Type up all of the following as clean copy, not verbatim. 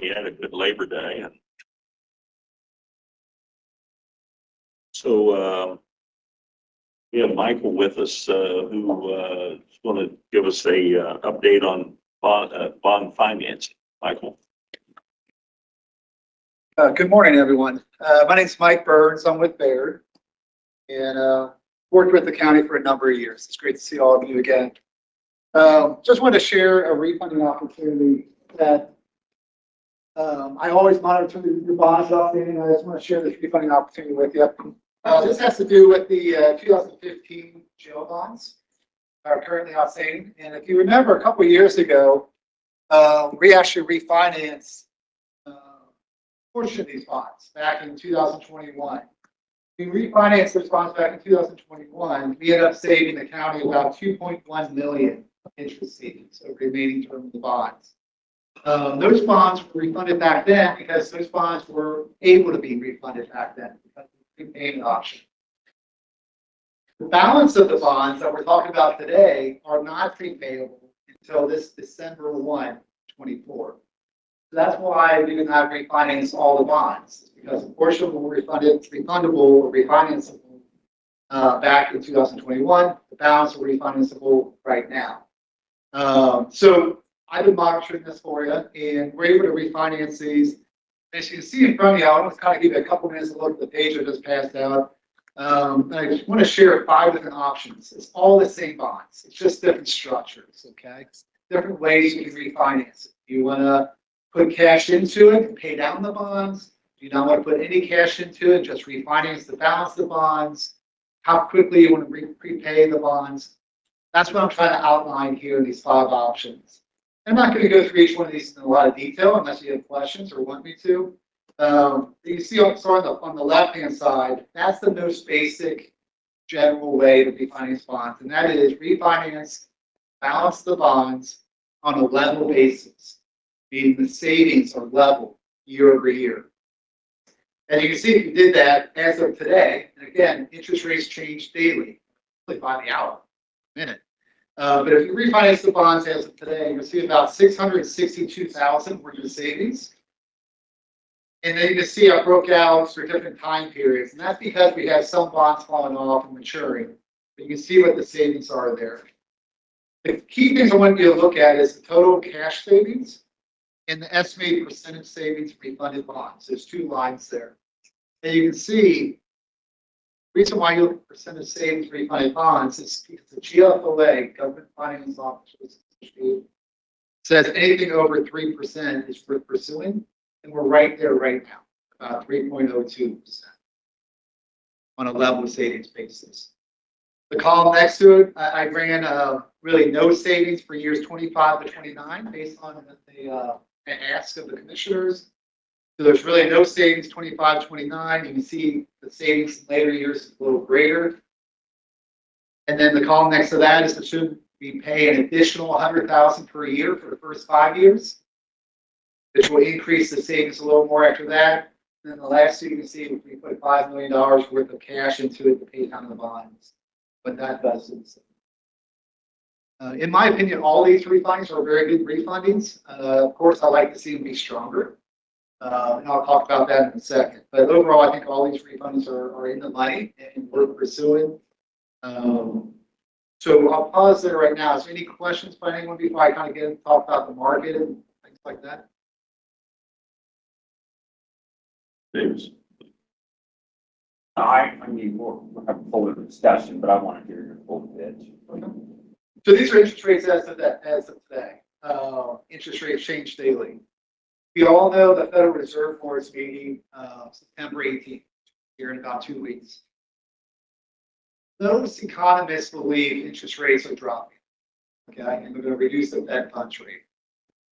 we had a good Labor Day. And so we have Michael with us who is going to give us a update on bond financing. Michael. Good morning, everyone. My name is Mike Burns. I'm with Baird and worked with the county for a number of years. It's great to see all of you again. Just wanted to share a refunding opportunity that I always monitor your bonds outstanding. I just want to share this refunding opportunity with you. This has to do with the 2015 jail bonds that are currently outstanding. And if you remember, a couple of years ago, we actually refinanced portion of these bonds back in 2021. We refinanced those bonds back in 2021. We ended up saving the county about $2.1 million interest savings over the remaining term of the bonds. Those bonds were refunded back then because those bonds were able to be refunded back then because of the prepayment option. The balance of the bonds that we're talking about today are not prepayable until this December 1, 24. So that's why we did not refinance all the bonds, because a portion of them were refundable or refinanceable back in 2021. The balance are refinanceable right now. So I've been monitoring this for you, and we're able to refinance these. As you can see in front of you, I want to kind of give you a couple minutes to look at the page I just passed out. I just want to share 5 different options. It's all the same bonds. It's just different structures, okay? Different ways you can refinance it. You want to put cash into it and pay down the bonds. You don't want to put any cash into it, just refinance the balance of the bonds. How quickly you want to prepay the bonds. That's what I'm trying to outline here in these 5 options. I'm not going to go through each one of these in a lot of detail unless you have questions or want me to. You see on the left-hand side, that's the most basic general way to refinance bonds, and that is refinance, balance the bonds on a level basis, meaning the savings are level year over year. And you can see if you did that as of today, and again, interest rates change daily, really by the hour, minute. But if you refinance the bonds as of today, you'll see about $662,000 worth of savings. And then you can see I broke out for different time periods, and that's because we have some bonds falling off and maturing. But you can see what the savings are there. The key things I want you to look at is the total cash savings and the estimated percentage savings for refunded bonds. There's 2 lines there. And you can see the reason why you look at percentage savings for refunded bonds is because the GFOA, Government Finance Officers Association, says anything over 3% is worth pursuing. And we're right there right now, about 3.02% on a level savings basis. The column next to it, I ran really no savings for years 25 to 29 based on the ask of the commissioners. So there's really no savings 25 to 29. You can see the savings in later years is a little greater. And then the column next to that is should we pay an additional $100,000 per year for the first 5 years, which will increase the savings a little more after that. And then the last 2 you can see if we put $5 million worth of cash into it to pay down the bonds. What that does is, in my opinion, all these refundings are very good refundings. Of course, I like to see them be stronger. And I'll talk about that in a second. But overall, I think all these refundings are in the money and worth pursuing. So I'll pause there right now. Is there any questions by anyone before I kind of get talk about the market and things like that? Davis. I mean, we'll have a fuller discussion, but I want to hear your full pitch. So these are interest rates as of today. Interest rates change daily. We all know the Federal Reserve Board is meeting September 18th, here in about 2 weeks. Those economists believe interest rates are dropping, okay, and they're going to reduce the Fed funds rate.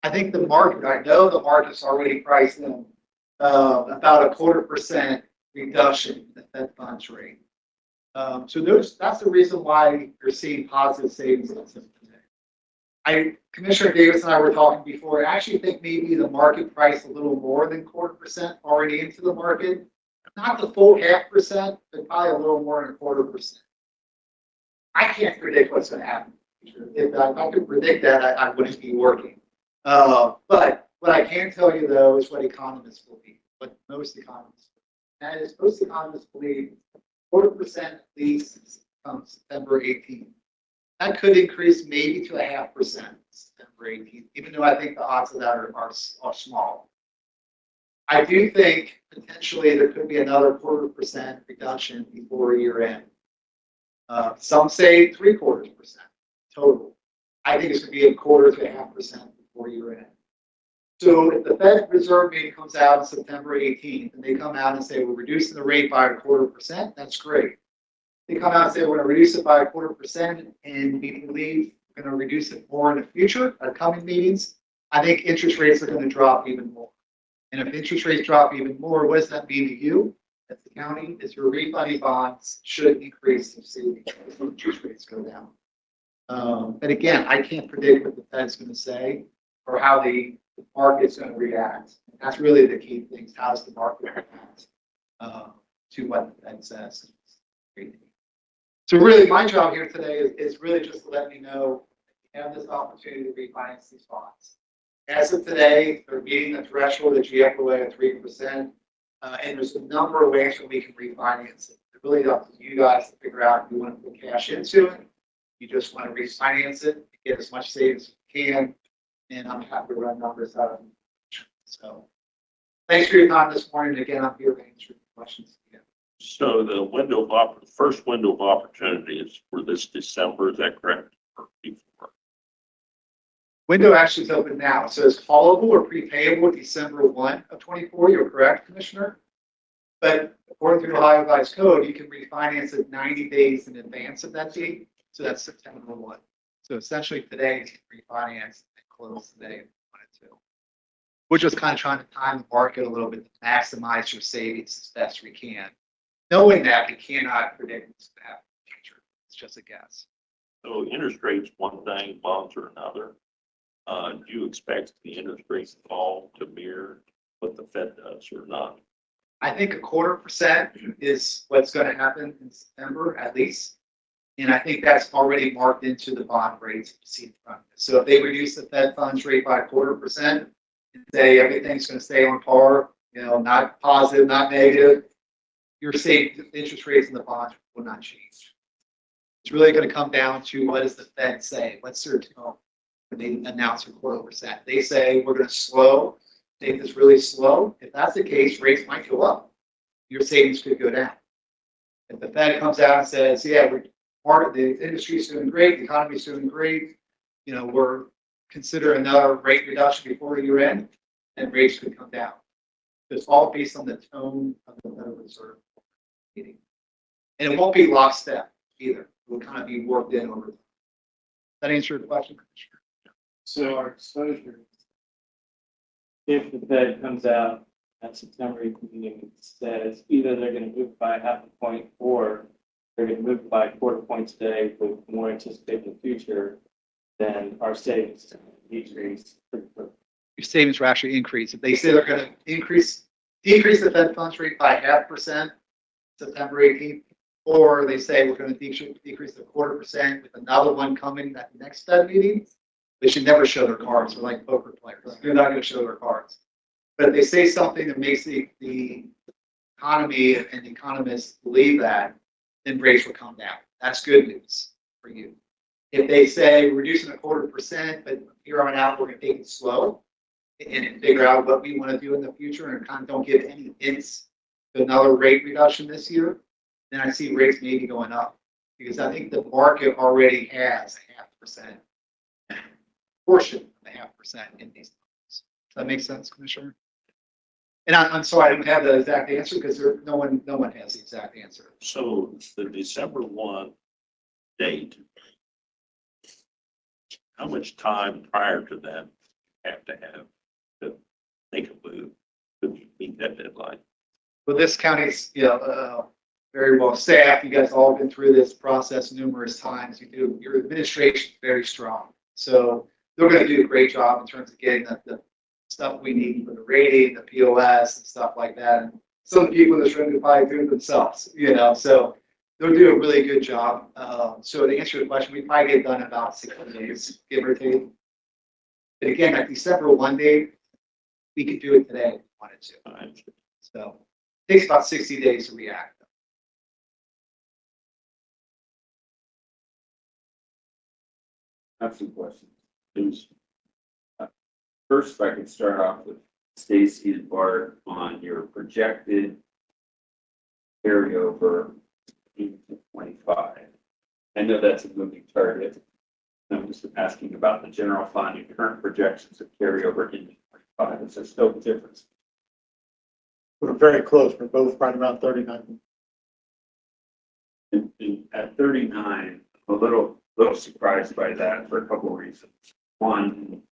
I think the market, I know the market's already priced in about a 0.25% reduction in the Fed funds rate. So that's the reason why you're seeing positive savings today. Commissioner Davis and I were talking before. I actually think maybe the market priced a little more than 0.25% already into the market. Not the full 0.5%, but probably a little more than 0.25%. I can't predict what's going to happen. If I could predict that, I wouldn't be working. But What I can tell you though is what economists believe, what most economists believe. That is, most economists believe 4% at least come September 18th. That could increase maybe to 0.5% September 18th, even though I think the odds of that are small. I do think potentially there could be another 0.25% reduction before year end. Some say 0.75% total. I think it's going to be 0.25% to 0.5% before year end. So if the Fed Reserve meeting comes out on September 18th and they come out and say we're reducing the rate by 0.25%, that's great. They come out and say we're going to reduce it by 0.25% and we believe we're going to reduce it more in the future, our coming meetings. I think interest rates are going to drop even more. And if interest rates drop even more, what does that mean to you as the county? Is your refunding bonds should increase if interest rates go down. But again, I can't predict what the Fed's going to say or how the market's going to react. That's really the key thing. How does the market react to what the Fed says? So really, my job here today is really just to let you know you have this opportunity to refinance these bonds. As of today, they're meeting the threshold of GFOA at 3%, and there's a number of ways that we can refinance it. It's really up to you guys to figure out if you want to put cash into it, you just want to refinance it, get as much savings as you can, and I'm happy to run numbers out of it. So thanks for your time this morning. Again, I'm here to answer questions. So the first window of opportunity is for this December, is that correct? Or before? Window actually is open now. So it's callable or prepayable December 1 of 24. You're correct, Commissioner. But according to the Ohio Revised Code, you can refinance it 90 days in advance of that date. So that's September 1. So essentially today, you can refinance and close today if you wanted to. We're just kind of trying to time the market a little bit to maximize your savings as best we can. Knowing that we cannot predict what's going to happen in the future. It's just a guess. So interest rates one thing, bonds are another. Do you expect the interest rates to fall to mirror what the Fed does or not? I think 0.25% is what's going to happen in September at least. And I think that's already marked into the bond rates you see in front of us. So if they reduce the Fed funds rate by 0.25% and say everything's going to stay on par, not positive, not negative, your interest rates in the bonds will not change. It's really going to come down to what does the Fed say? What's their tone when they announce a 0.25%? They say we're going to make this really slow. If that's the case, rates might go up. Your savings could go down. If the Fed comes out and says, yeah, the industry's doing great, the economy's doing great, we're considering another rate reduction before year end, and rates could come down. It's all based on the tone of the Federal Reserve meeting. And it won't be lockstep either. It will kind of be worked in over time. That answer your question, Commissioner? So our exposure, if the Fed comes out at September 18th and says either they're going to move by 0.5 point or they're going to move by 0.25 points today with more anticipated in the future, then our savings decrease pretty quickly. Your savings will actually increase. If they say they're going to decrease the Fed funds rate by 0.5% September 18th, or they say we're going to decrease the 0.25% with another one coming at the next Fed meeting, they should never show their cards. They're like poker players. They're not going to show their cards. But if they say something that makes the economy and the economists believe that, then rates will come down. That's good news for you. If they say we're reducing 0.25%, but here on out we're going to take it slow and figure out what we want to do in the future and kind of don't give any hints to another rate reduction this year, then I see rates maybe going up because I think the market already has 0.5% portion of 0.5% in these numbers. Does that make sense, Commissioner? And I'm sorry, I don't have the exact answer because no one has the exact answer. So the December 1 date, how much time prior to that have to make a move to meet that deadline? Well, this county's very well staffed. You guys all been through this process numerous times. Your administration is very strong, so they're going to do a great job in terms of getting the stuff we need for the rating, the POS, and stuff like that. And some people in this room could probably do it themselves, so they'll do a really good job. So to answer your question, we probably get done in about 60 days, give or take. But again, that December 1 date, we could do it today if we wanted to. So it takes about 60 days to react. I have some questions. Please. First, if I could start off with Stacy and Bart on your projected carryover into 25. I know that's a moving target. I'm just asking about the general fund and current projections of carryover into 25. Is there still a difference? We're very close. We're both right around 39. At 39, I'm a little surprised by that for a couple of reasons. One,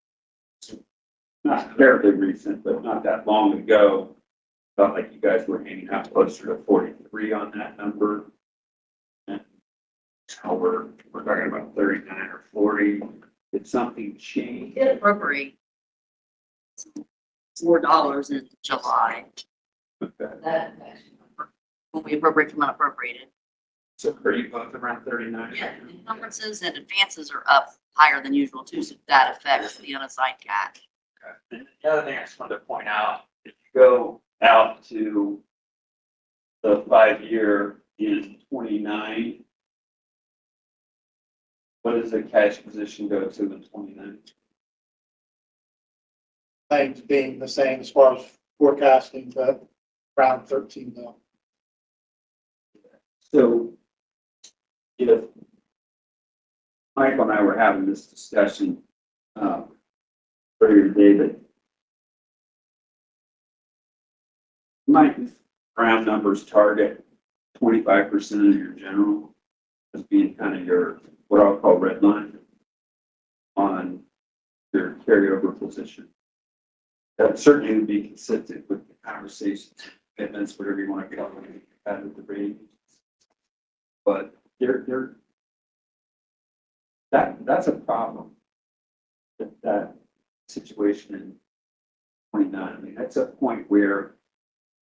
not terribly recent, but not that long ago, felt like you guys were hanging out closer to 43 on that number. And now we're talking about 39 or 40. Did something change? Did appropriate $4 in July. Okay. That when we appropriate from unappropriated. So are you both around 39? Yeah, encumbrances and advances are up higher than usual too, so that affects the unassigned CAC. Okay. And the other thing I just wanted to point out, if you go out to the 5-year in 29, what does the cash position go to in 29? Things being the same as far as forecasting, but around 13 now. So if Michael and I were having this discussion earlier today, that might round numbers target 25% of your general as being kind of your, what I'll call red line on your carryover position. That certainly would be consistent with the conversations, commitments, whatever you want to call it, had with the rating. But that's a problem. That situation in 29. I mean, that's a point where,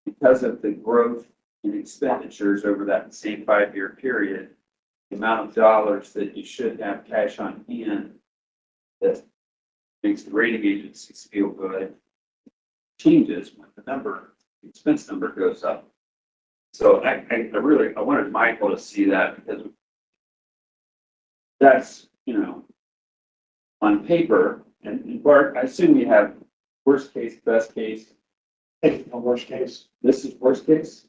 because of the growth in expenditures over that same 5-year period, the amount of dollars that you should have cash on hand that makes the rating agencies feel good changes when the expense number goes up. So I wanted Michael to see that, because that's, on paper, and Bart, I assume you have worst case, best case. Taking the worst case, This is worst case.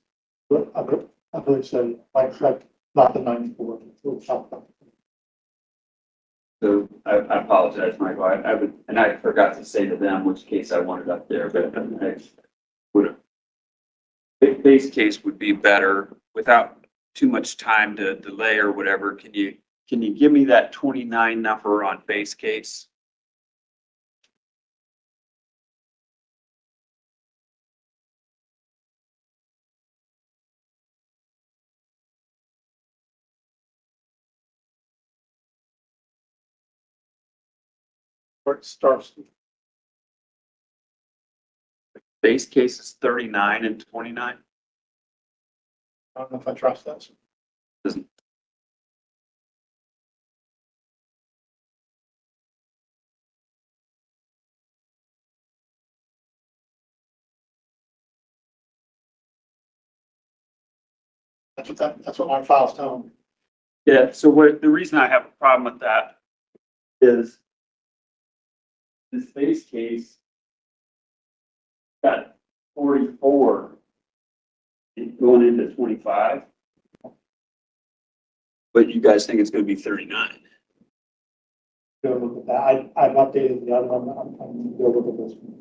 but I believe so. Like not the 94. We'll talk about it. So I apologize, Michael. I forgot to say to them which case I wanted up there, but I would have. Base case would be better without too much time to delay or whatever. Can you give me that 29 number on base case? Where it starts. Base case is 39 and 29. I don't know if I trust that. That's what my file's telling me. Yeah, so the reason I have a problem with that is this base case got 44 going into 25. But you guys think it's going to be 39. Go look at that. I've updated the other one. I'm going to go look at this one.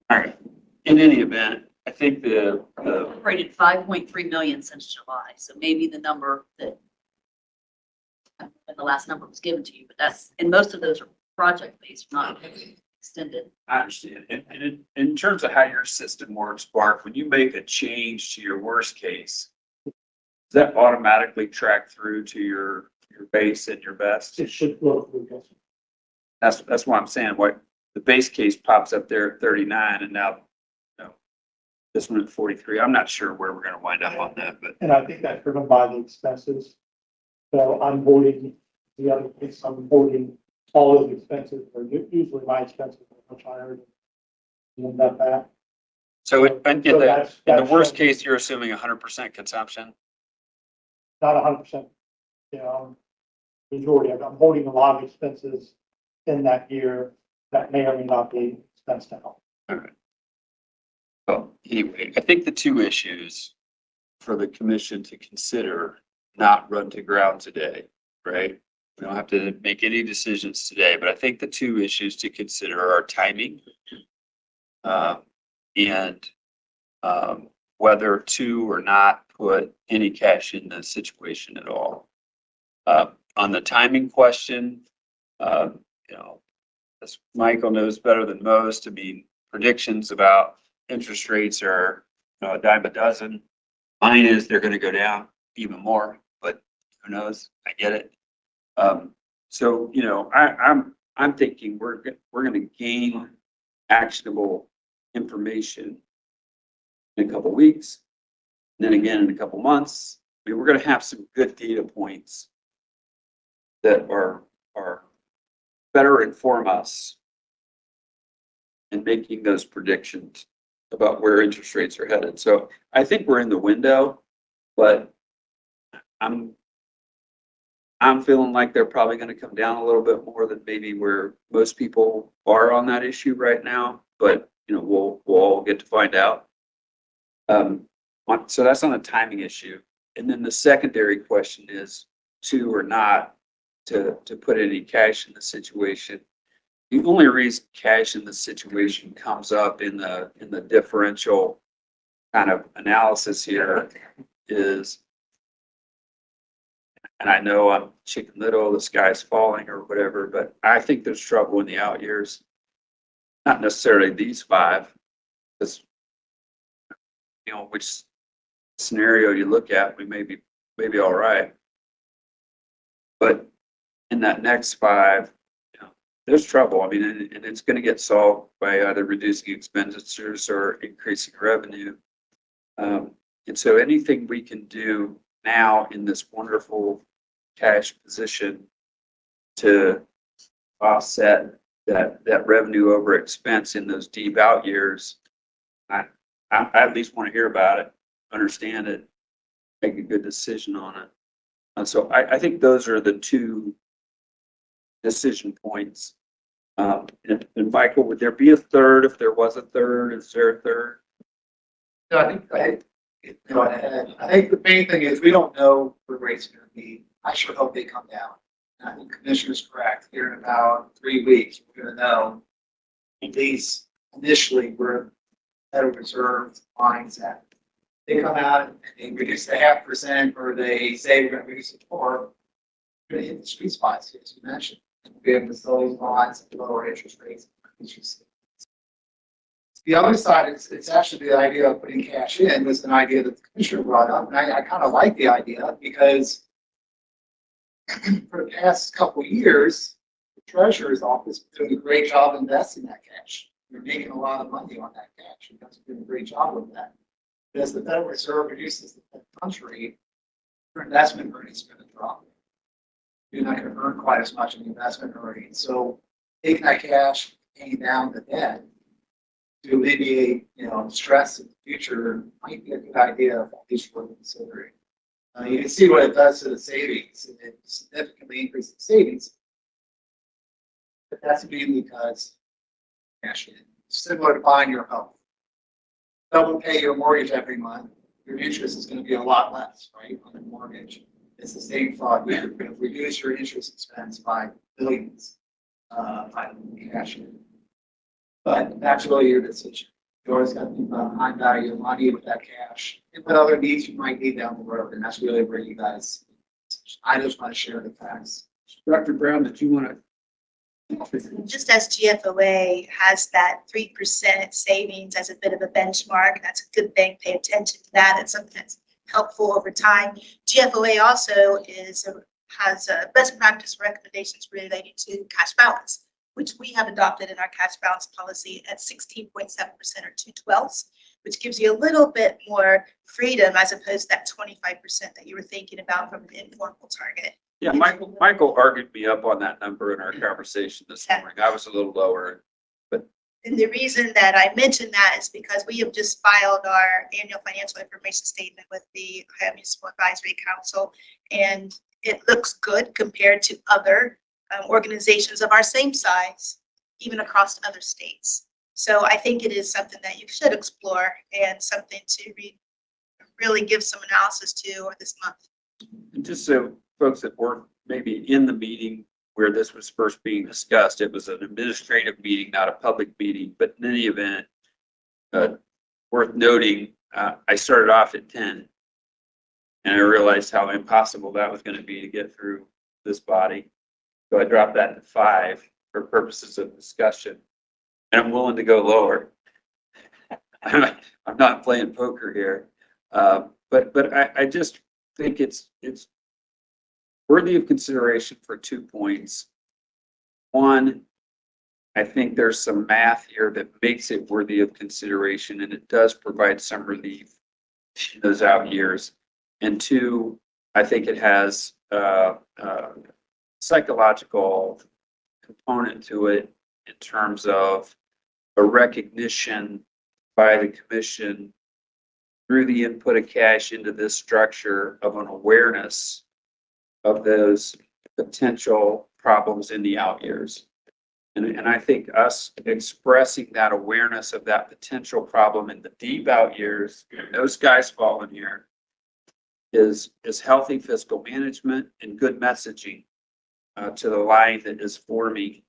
All right. In any event, I think the Appropriated 5.3 million since July, so maybe the number that when the last number was given to you, but that's, and most of those are project-based, not extended. I understand. And in terms of how your system works, Bart, when you make a change to your worst case, does that automatically track through to your base and your best? It should flow through this. That's what I'm saying. What the base case pops up there at 39, and now this one at 43. I'm not sure where we're going to wind up on that, but And I think that's driven by the expenses. So I'm holding the other case, I'm holding all of the expenses, or usually my expenses are much higher than and that back. So in So the, that's- in the that's worst shown- case, you're assuming 100% consumption? Not 100%, you know, majority of it. I'm holding a lot of expenses in that year that may or may not be expensed out. Well, anyway, I think the two issues for the commission to consider, not run to ground today, right? We don't have to make any decisions today, but I think the two issues to consider are timing. And whether to or not put any cash in the situation at all. On the timing question, you know, as Michael knows better than most, I mean, predictions about interest rates are, you know, a dime a dozen. Mine is they're gonna go down even more, but who knows? I get it. So, you know, I'm thinking we're gonna gain actionable information in a couple weeks, and then again in a couple months. I mean, we're gonna have some good data points that are better inform us in making those predictions about where interest rates are headed. So I think we're in the window, but I'm feeling like they're probably going to come down a little bit more than maybe where most people are on that issue right now. But you know, we'll all get to find out. So that's on a timing issue, and then the secondary question is to or not to put any cash in the situation. The only reason cash in the situation comes up in the differential kind of analysis here is, and I know I'm chicken little, the sky's falling or whatever, but I think there's trouble in the out years. Not necessarily these five, because you know, which scenario you look at, we may be all right. But in that next five, you know, there's trouble. I mean, and it's going to get solved by either reducing expenditures or increasing revenue. And so anything we can do now in this wonderful cash position to offset that revenue over expense in those deep out years, I at least want to hear about it, understand it, make a good decision on it. And so I think those are the two decision points. And Michael, would there be a third if there was a third? Is there a third? No, I think the main thing is we don't know where rates are going to be. I sure hope they come down. And I think Commissioner's correct. Here in about 3 weeks, we're going to know at least initially where the Federal Reserve lines at. They come out and they reduce the 0.5%, or they say we're going to reduce it 4%. We're going to hit the sweet spots, as you mentioned. We have facilities bonds at lower interest rates. The other side, it's actually the idea of putting cash in was an idea that the commissioner brought up. And I kind of like the idea because for the past couple of years, the treasurer's office is doing a great job investing that cash. They're making a lot of money on that cash. You guys are doing a great job with that. But as the Federal Reserve reduces the country, your investment earnings are going to drop. You're not going to earn quite as much in the investment earnings. So taking that cash, paying down the debt to alleviate, stress in the future might be a good idea, at least worth considering. You can see what it does to the savings. It significantly increases the savings. But that's mainly because cash in. Similar to buying your home. Double pay your mortgage every month. Your interest is going to be a lot less, right, on the mortgage. It's the same thought. You're going to reduce your interest expense by billions by cash in. But that's really your decision. You always got to think about high value of money with that cash and what other needs you might need down the road. And that's really where you guys, I just want to share the facts. Dr. Brown, did you want to? Just as GFOA has that 3% savings as a bit of a benchmark, that's a good thing. Pay attention to that. It's something that's helpful over time. GFOA also has best practice recommendations related to cash balance, which we have adopted in our cash balance policy at 16.7% or 2/12, which gives you a little bit more freedom as opposed to that 25% that you were thinking about from an informal target. Yeah, Michael argued me up on that number in our conversation this morning. I was a little lower, but And the reason that I mention that is because we have just filed our annual financial information statement with the Ohio Municipal Advisory Council, and it looks good compared to other organizations of our same size, even across other states. So I think it is something that you should explore and something to really give some analysis to this month. And just so folks that weren't maybe in the meeting where this was first being discussed, it was an administrative meeting, not a public meeting, but in any event, worth noting, I started off at 10 and I realized how impossible that was going to be to get through this body. So I dropped that to 5 for purposes of discussion, and I'm willing to go lower. I'm not playing poker here, but I just think it's worthy of consideration for 2 points. One, I think there's some math here that makes it worthy of consideration, and it does provide some relief in those out years. And 2, I think it has a psychological component to it in terms of a recognition by the commission through the input of cash into this structure of an awareness of those potential problems in the out years. And I think us expressing that awareness of that potential problem in the deep out years, no skies falling here, is healthy fiscal management and good messaging to the line that is forming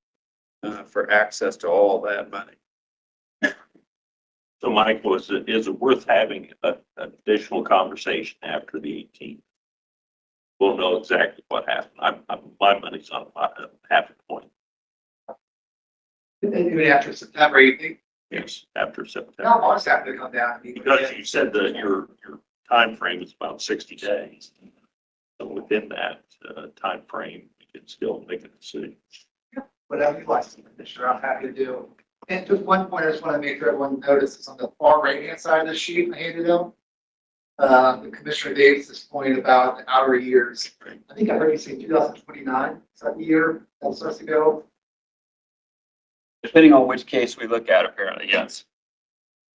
for access to all that money. So Michael, is it worth having an additional conversation after the 18th? We'll know exactly what happened. My money's on half a point. Even after September, you think? Yes, after No, September. I'll just have to come down. Because you said that your time frame is about 60 days. So within that time frame, you can still make a decision. Whatever you like, Commissioner, I'm happy to do. And just one point, I just want to make sure everyone notices on the far right-hand side of the sheet I handed them. The Commissioner Davis's point about the outer years. I think I heard you say 2029, is that the year that starts to go? Depending on which case we look at, apparently, yes.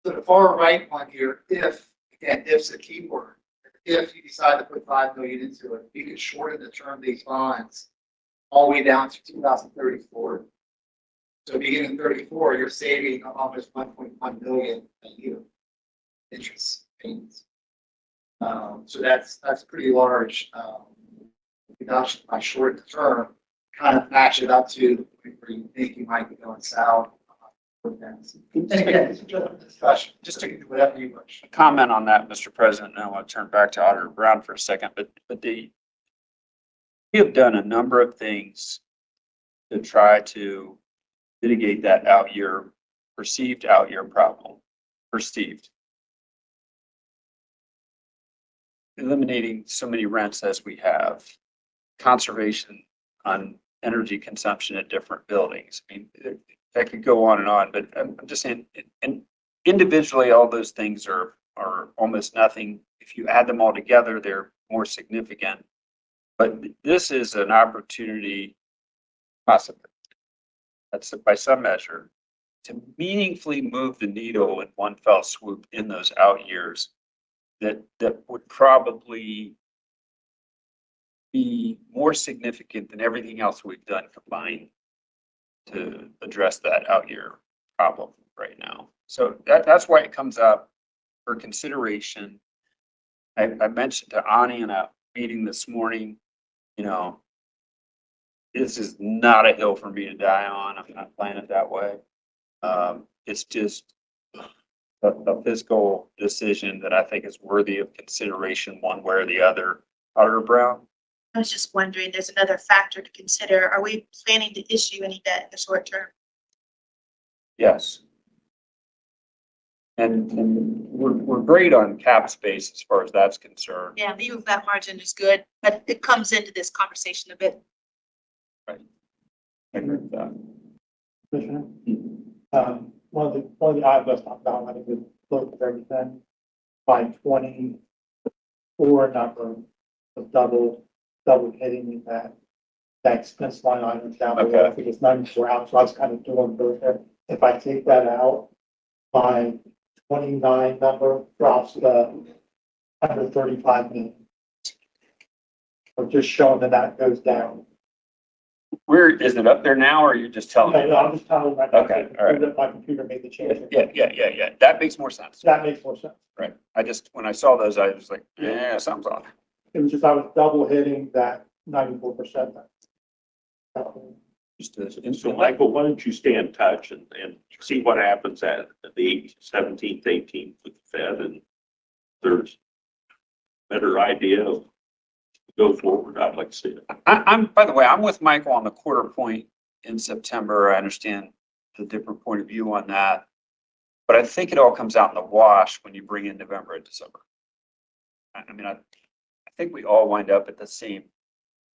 So the far right one here, if, again, if's a key word. If you decide to put 5 million into it, you could shorten the term of these bonds all the way down to 2034. So beginning in 34, you're saving almost 1.1 million a year interest payments. So that's pretty large reduction by shortening the term. Kind of match it up to where you think you might be going south. And again, it's just a discussion. Just to do whatever you wish. Comment on that, Mr. President, and I want to turn back to Auditor Brown for a second, but we have done a number of things to try to mitigate that perceived out year problem. Perceived. Eliminating so many rents as we have, conservation on energy consumption at different buildings. I mean, that could go on, but I'm just saying, and individually, all those things are almost nothing. If you add them all together, they're more significant. But this is an opportunity, possibly, that's by some measure, to meaningfully move the needle in one fell swoop in those out years that would probably be more significant than everything else we've done combined to address that out year problem right now. So that's why it comes up for consideration. I mentioned to Ani in a meeting this morning, this is not a hill for me to die on. I'm not playing it that way. It's just a fiscal decision that I think is worthy of consideration one way or the other. Auditor Brown? I was just wondering, there's another factor to consider. Are we planning to issue any debt in the short term? Yes. And we're great on cap space as far as that's concerned. Yeah, the that margin is good, but it comes into this conversation a bit. I agree with that. Commissioner. One of the items I talked about, I think we looked at everything by 24 number of double hitting that expense line item down below. I think it's 94 out, so I was kind of doing both there. If I take that out, my 29 number drops to under 35 million. Or just showing that that goes down. Where, is it up there now, or are you just telling me? No, I'm just telling you right now. Okay, all right. That my computer made the change. Yeah. That makes more sense. That makes more sense. Right. I just, when I saw those, I was like, yeah, something's off. It was just, I was double hitting that 94%. Just to- And so Michael, why don't you stay in touch and see what happens at the 17th, 18th with the Fed, and there's a better idea of go forward. I'd like to see it. I'm, by the way, I'm with Michael on the quarter point in September. I understand the different point of view on that. But I think it all comes out in the wash when you bring in November and December. I mean, I think we all wind up at the same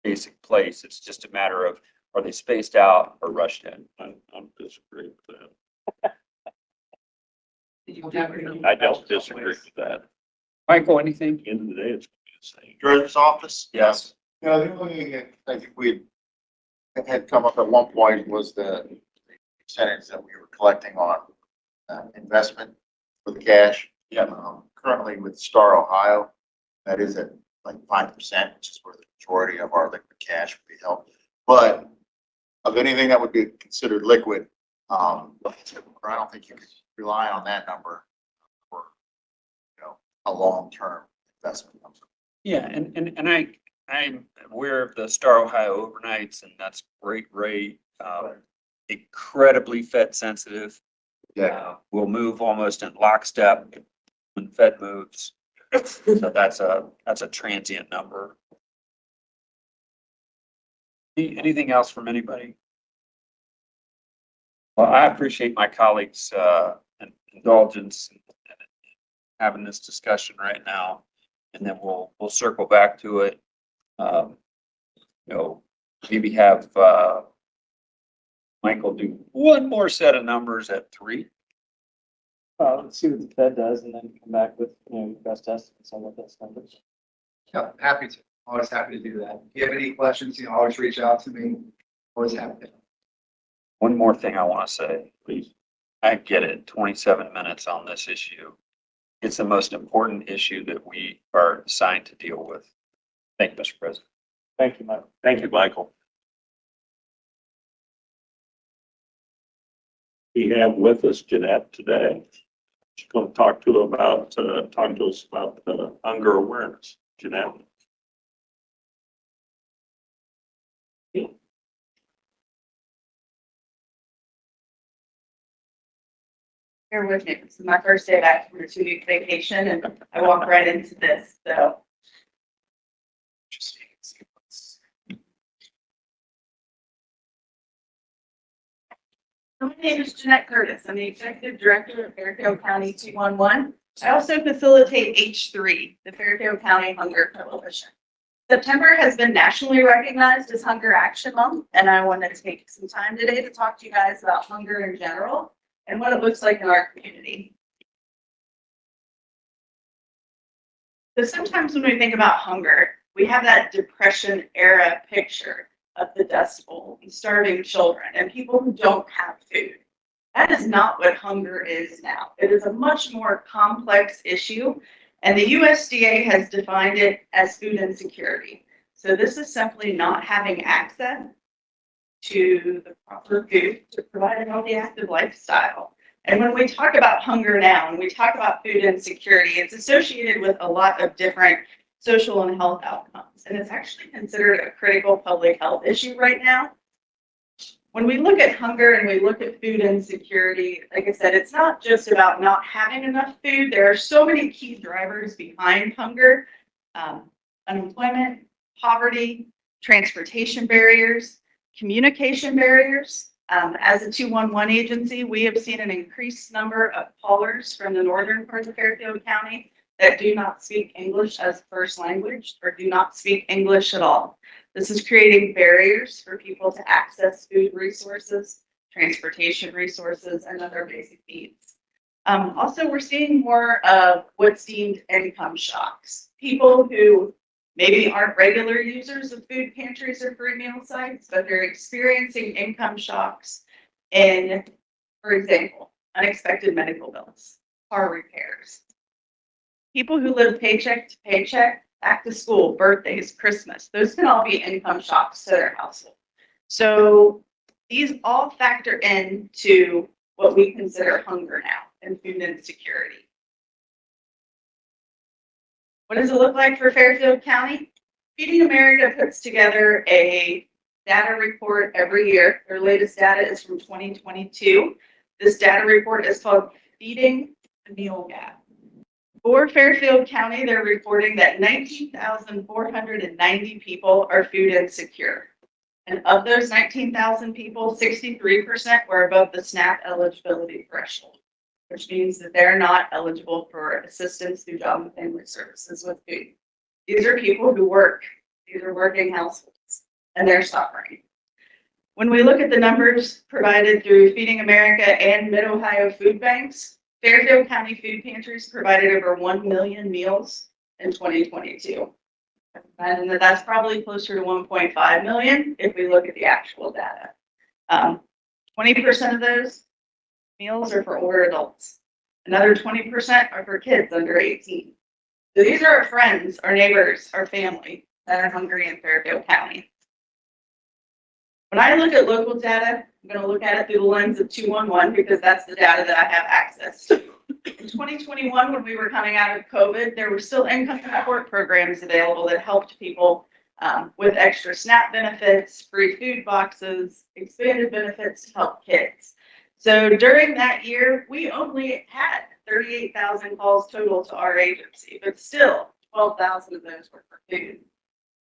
basic place. It's just a matter of, are they spaced out or rushed in? I'm disagreeing with that. Did you have any- I don't disagree with that. Michael, anything? At the end of the day, it's the same. Treasurer's office? Yes. Yeah, the only thing that I think we had come up at one point was the percentage that we were collecting on investment for the cash. Yeah. Currently with Star Ohio, that is at like 5%, which is where the majority of our liquid cash would be held. But of anything that would be considered liquid, I don't think you could rely on that number for, a long-term investment. Yeah, and I'm aware of the Star Ohio overnights, and that's great rate. Incredibly Fed sensitive. Will move almost in lockstep when Fed moves. So that's a transient number. Anything else from anybody? Well, I appreciate my colleagues' indulgence in having this discussion right now, and then we'll circle back to it. Maybe have Michael do one more set of numbers at 3. Let's see what the Fed does and then come back with, best estimates on what those numbers. Yeah, happy to. Always happy to do that. If you have any questions, always reach out to me. Always happy to. One more thing I want to say. Please. I get it, 27 minutes on this issue. It's the most important issue that we are assigned to deal with. Thank you, Mr. President. Thank you, Mike. Thank you, Michael. We have with us Jeanette today. She's going to talk to us about hunger awareness. Jeanette. Here with me. This is my first day back from a 2-week vacation and I walked right into this, so. My name is Jeanette Curtis. I'm the Executive Director of Fairfield County 211. I also facilitate H3, the Fairfield County Hunger Coalition. September has been nationally recognized as Hunger Action Month, and I want to take some time today to talk to you guys about hunger in general and what it looks like in our community. So sometimes when we think about hunger, we have that Depression era picture of the Dust Bowl and starving children and people who don't have food. That is not what hunger is now. It is a much more complex issue, and the USDA has defined it as food insecurity. So this is simply not having access to the proper food to provide a healthy, active lifestyle. And when we talk about hunger now, and we talk about food insecurity, it's associated with a lot of different social and health outcomes. And it's actually considered a critical public health issue right now. When we look at hunger and we look at food insecurity, like I said, it's not just about not having enough food. There are so many key drivers behind hunger: unemployment, poverty, transportation barriers, communication barriers. As a 211 agency, we have seen an increased number of callers from the northern part of Fairfield County that do not speak English as first language or do not speak English at all. This is creating barriers for people to access food resources, transportation resources, and other basic needs. Also, we're seeing more of what's deemed income shocks. People who maybe aren't regular users of food pantries or free meal sites, but they're experiencing income shocks in For example, unexpected medical bills, car repairs. People who live paycheck to paycheck, back to school, birthdays, Christmas, those can all be income shocks to their household. So these all factor into what we consider hunger now and food insecurity. What does it look like for Fairfield County? Feeding America puts together a data report every year. Their latest data is from 2022. This data report is called Feeding the Meal Gap. For Fairfield County, they're reporting that 19,490 people are food insecure. And of those 19,000 people, 63% were above the SNAP eligibility threshold, which means that they're not eligible for assistance through Job and Family Services with food. These are people who work. These are working households, and they're suffering. When we look at the numbers provided through Feeding America and Mid-Ohio Food Banks, Fairfield County food pantries provided over 1 million meals in 2022. And that's probably closer to 1.5 million if we look at the actual data. 20% of those meals are for older adults. Another 20% are for kids under 18. So these are our friends, our neighbors, our family that are hungry in Fairfield County. When I look at local data, I'm going to look at it through the lens of 211 because that's the data that I have access to. In 2021, when we were coming out of COVID, there were still income support programs available that helped people with extra SNAP benefits, free food boxes, expanded benefits to help kids. So during that year, we only had 38,000 calls total to our agency, but still 12,000 of those were for food.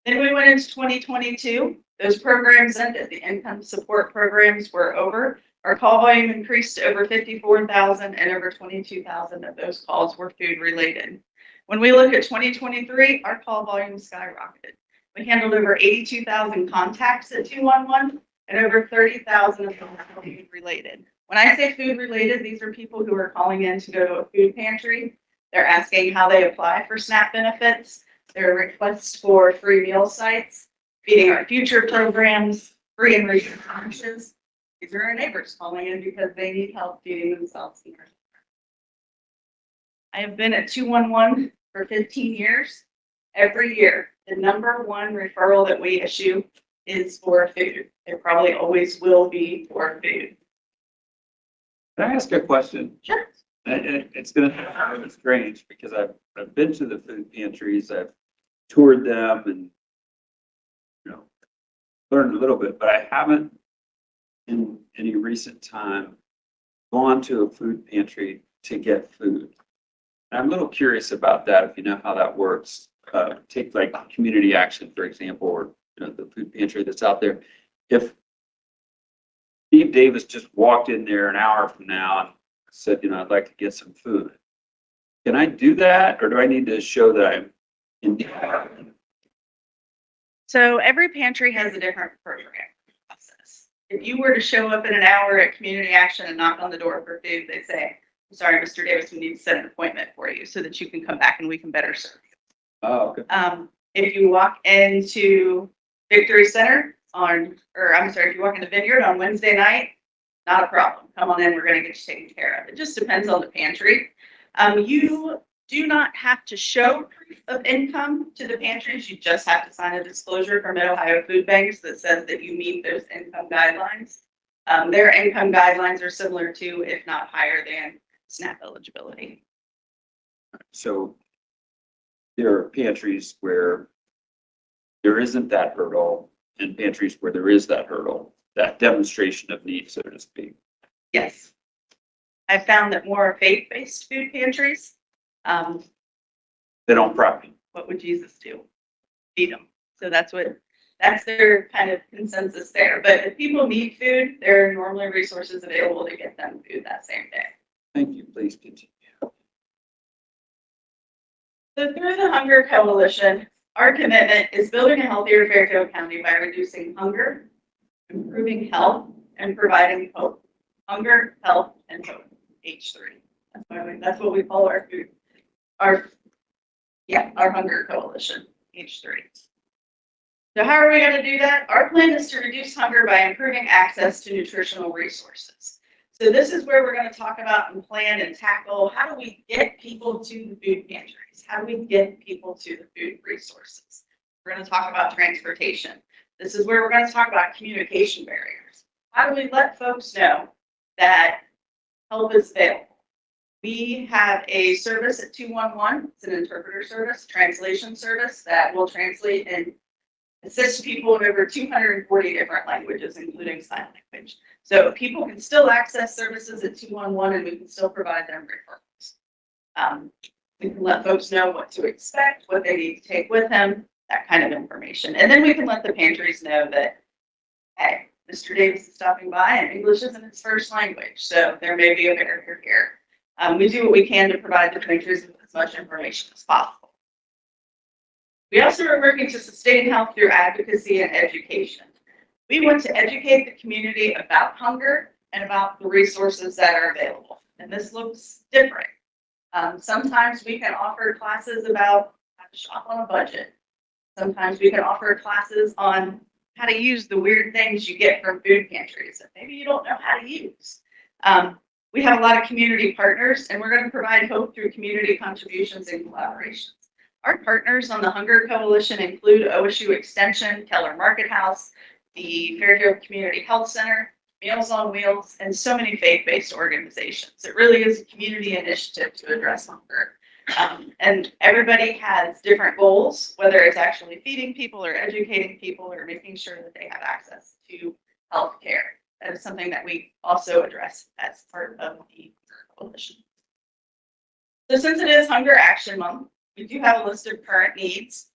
Then we went into 2022. Those programs ended. The income support programs were over. Our call volume increased to over 54,000 and over 22,000 of those calls were food related. When we look at 2023, our call volume skyrocketed. We handled over 82,000 contacts at 211 and over 30,000 of them were food related. When I say food related, these are people who are calling in to go to a food pantry. They're asking how they apply for SNAP benefits. There are requests for free meal sites, Feeding Our Future programs, free and reduced lunches. These are our neighbors calling in because they need help feeding themselves. I have been at 211 for 15 years. Every year, the number one referral that we issue is for food. There probably always will be for food. Can I ask a question? Sure. It's going to sound strange because I've been to the food pantries, I've toured them and, learned a little bit, but I haven't in any recent time gone to a food pantry to get food. And I'm a little curious about that, if you know how that works. Take like Community Action, for example, or the food pantry that's out there. If Steve Davis just walked in there an hour from now and said, I'd like to get some food, can I do that, or do I need to show that I'm in need? So every pantry has a different program process. If you were to show up in an hour at Community Action and knock on the door for food, they say, I'm sorry, Mr. Davis, we need to set an appointment for you so that you can come back and we can better serve you. Oh, okay. If you walk into Victory Center if you walk into Vineyard on Wednesday night, not a problem. Come on in, we're going to get you taken care of. It just depends on the pantry. You do not have to show proof of income to the pantries. You just have to sign a disclosure from Mid-Ohio Food Banks that says that you meet those income guidelines. Their income guidelines are similar to, if not higher than, SNAP eligibility. So there are pantries where there isn't that hurdle and pantries where there is that hurdle, that demonstration of need, so to speak. Yes. I found that more faith-based food pantries, They don't prep you. what would Jesus do? Feed them. So that's their kind of consensus there. But if people need food, there are normally resources available to get them food that same day. Thank you. Please continue. So through the Hunger Coalition, our commitment is building a healthier Fairfield County by reducing hunger, improving health, and providing hope. Hunger, health, and hope. H3. That's what we call our food. Our Hunger Coalition. H3. So how are we going to do that? Our plan is to reduce hunger by improving access to nutritional resources. So this is where we're going to talk about and plan and tackle, how do we get people to the food pantries? How do we get people to the food resources? We're going to talk about transportation. This is where we're going to talk about communication barriers. How do we let folks know that help is available? We have a service at 211. It's an interpreter service, translation service that will translate and assist people in over 240 different languages, including sign language. So people can still access services at 211 and we can still provide them referrals. We can let folks know what to expect, what they need to take with them, that kind of information. And then we can let the pantries know that, hey, Mr. Davis is stopping by and English isn't his first language, so there may be a barrier here. We do what we can to provide the pantries with as much information as possible. We also are working to sustain health through advocacy and education. We want to educate the community about hunger and about the resources that are available. And this looks different. Sometimes we can offer classes about how to shop on a budget. Sometimes we can offer classes on how to use the weird things you get from food pantries that maybe you don't know how to use. We have a lot of community partners, and we're going to provide hope through community contributions and collaborations. Our partners on the Hunger Coalition include OSU Extension, Keller Market House, the Fairfield Community Health Center, Meals on Wheels, and so many faith-based organizations. It really is a community initiative to address hunger. And everybody has different goals, whether it's actually feeding people or educating people or making sure that they have access to health care. That is something that we also address as part of the coalition. So since it is Hunger Action Month, we do have a list of current needs.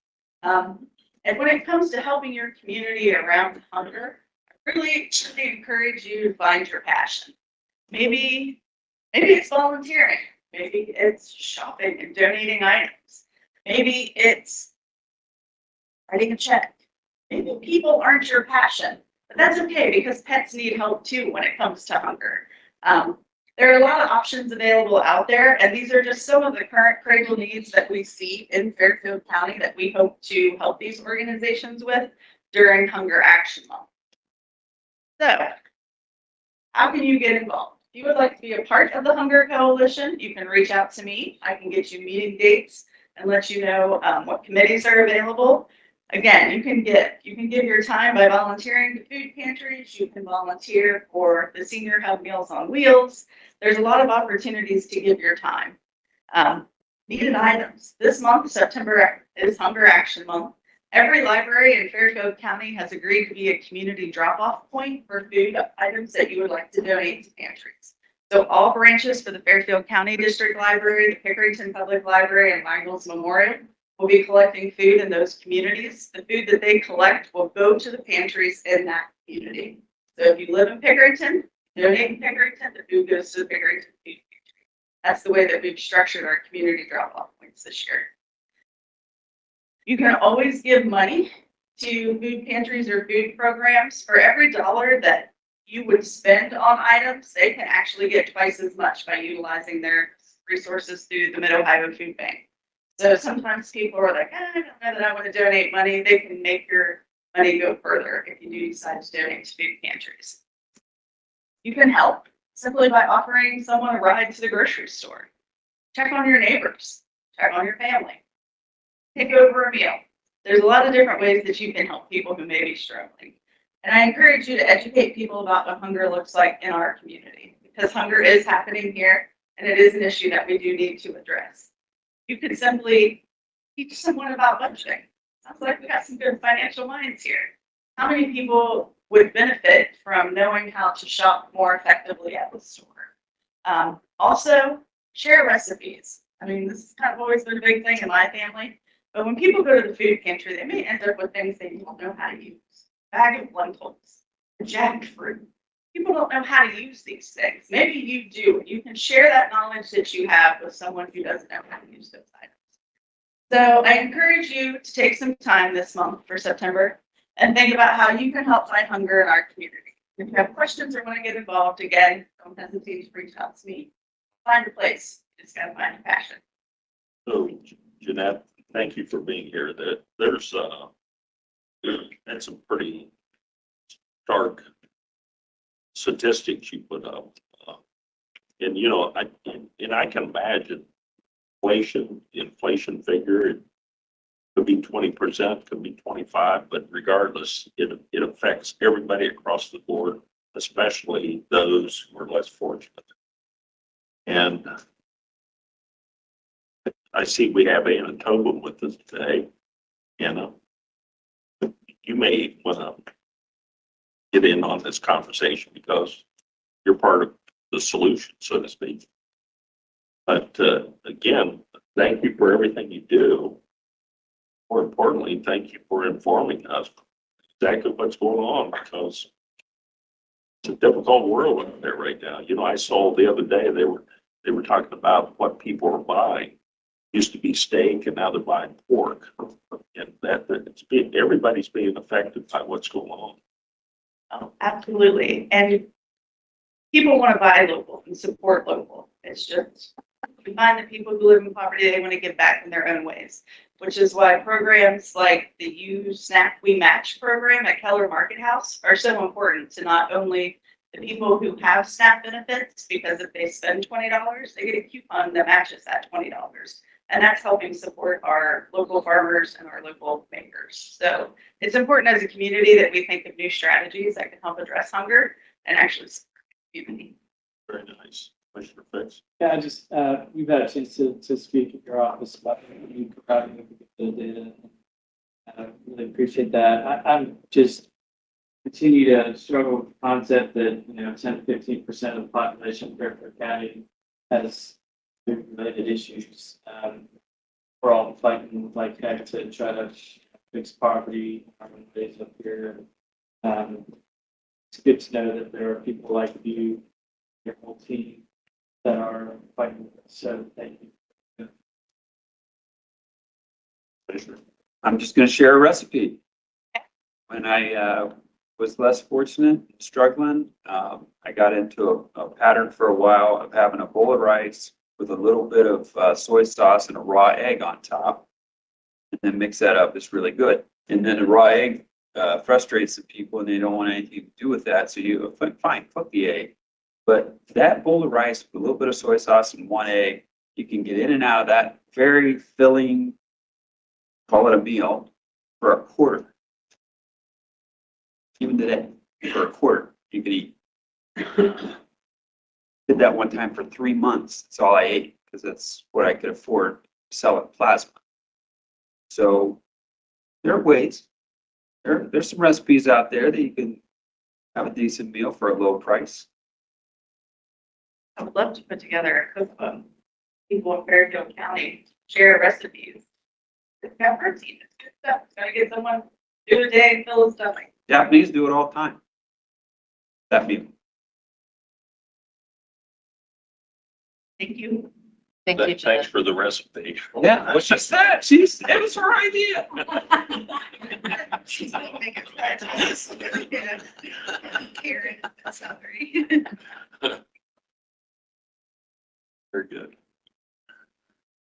And when it comes to helping your community around hunger, I really encourage you to find your passion. Maybe it's volunteering. Maybe it's shopping and donating items. Maybe it's writing a check. Maybe people aren't your passion, but that's okay because pets need help too when it comes to hunger. There are a lot of options available out there, and these are just some of the current critical needs that we see in Fairfield County that we hope to help these organizations with during Hunger Action Month. So, how can you get involved? If you would like to be a part of the Hunger Coalition, you can reach out to me. I can get you meeting dates and let you know what committees are available. Again, you can give your time by volunteering to food pantries. You can volunteer for the Senior Hub Meals on Wheels. There's a lot of opportunities to give your time. Needed items. This month, September, is Hunger Action Month. Every library in Fairfield County has agreed to be a community drop-off point for food items that you would like to donate to pantries. So all branches for the Fairfield County District Library, the Pickerington Public Library, and Mangles Memorial will be collecting food in those communities. The food that they collect will go to the pantries in that community. So if you live in Pickerington, donate in Pickerington, the food goes to the Pickerington Food Pantry. That's the way that we've structured our community drop-off points this year. You can always give money to food pantries or food programs. For every dollar that you would spend on items, they can actually get twice as much by utilizing their resources through the Mid-Ohio Food Bank. So sometimes people are like, I don't know that I want to donate money. They can make your money go further if you do decide to donate to food pantries. You can help simply by offering someone a ride to the grocery store. Check on your neighbors. Check on your family. Take over a meal. There's a lot of different ways that you can help people who may be struggling. And I encourage you to educate people about what hunger looks like in our community, because hunger is happening here, and it is an issue that we do need to address. You could simply teach someone about budgeting. Sounds like we got some good financial minds here. How many people would benefit from knowing how to shop more effectively at the store? Also, share recipes. I mean, this has kind of always been a big thing in my family. But when people go to the food pantry, they may end up with things they don't know how to use. A bag of lentils, jackfruit. People don't know how to use these things. Maybe you do. You can share that knowledge that you have with someone who doesn't know how to use those items. So I encourage you to take some time this month for September and think about how you can help fight hunger in our community. If you have questions or want to get involved, again, don't hesitate to reach out to me. Find a place. You just got to find your passion. So, Jeanette, thank you for being here. There's that's some pretty stark statistics you put up. And, you know, I can imagine inflation figure, it could be 20%, could be 25, but regardless, it affects everybody across the board, especially those who are less fortunate. And I see we have Anna Tobin with us today. Anna, you may want to get in on this conversation because you're part of the solution, so to speak. But again, thank you for everything you do. More importantly, thank you for informing us exactly what's going on, because it's a difficult world out there right now. You know, I saw the other day they were talking about what people are buying. Used to be steak, and now they're buying pork, and everybody's being affected by what's going on. Oh, absolutely. And people want to buy local and support local. It's just, we find that people who live in poverty, they want to give back in their own ways, which is why programs like the You Snap We Match program at Keller Market House are so important to not only the people who have SNAP benefits, because if they spend $20, they get a coupon that matches that $20. And that's helping support our local farmers and our local makers. So it's important as a community that we think of new strategies that can help address hunger and actually support the community. Very nice. Commissioner Fix. Yeah, I just, we've had a chance to speak at your office about you providing the data. I really appreciate that. I'm just continue to struggle with the concept that, 10 to 15% of the population of Fairfield County has food-related issues. We're all fighting like heck to try to fix poverty in our own ways up here. It's good to know that there are people like you, your whole team, that are fighting with us. So thank you. Commissioner. I'm just going to share a recipe. When I was less fortunate, struggling, I got into a pattern for a while of having a bowl of rice with a little bit of soy sauce and a raw egg on top, and then mix that up. It's really good. And then the raw egg frustrates the people, and they don't want anything to do with that. So you fine, cook the egg. But that bowl of rice with a little bit of soy sauce and one egg, you can get in and out of that very filling, call it a meal, for a quarter. Even today, for a quarter, you can eat. Did that one time for 3 months. That's all I ate, because that's what I could afford to sell at plasma. So there are ways. There's some recipes out there that you can have a decent meal for a low price. I would love to put together a cookbook. People in Fairfield County share recipes. It's got protein. It's good stuff. It's gotta get someone through the day and fill his stomach. Japanese do it all the time. That meal. Thank you. Thank you, Thanks Jeanette. for the recipe. Yeah, what she said. It was her idea. She's like, make it Karen, sorry. Very good.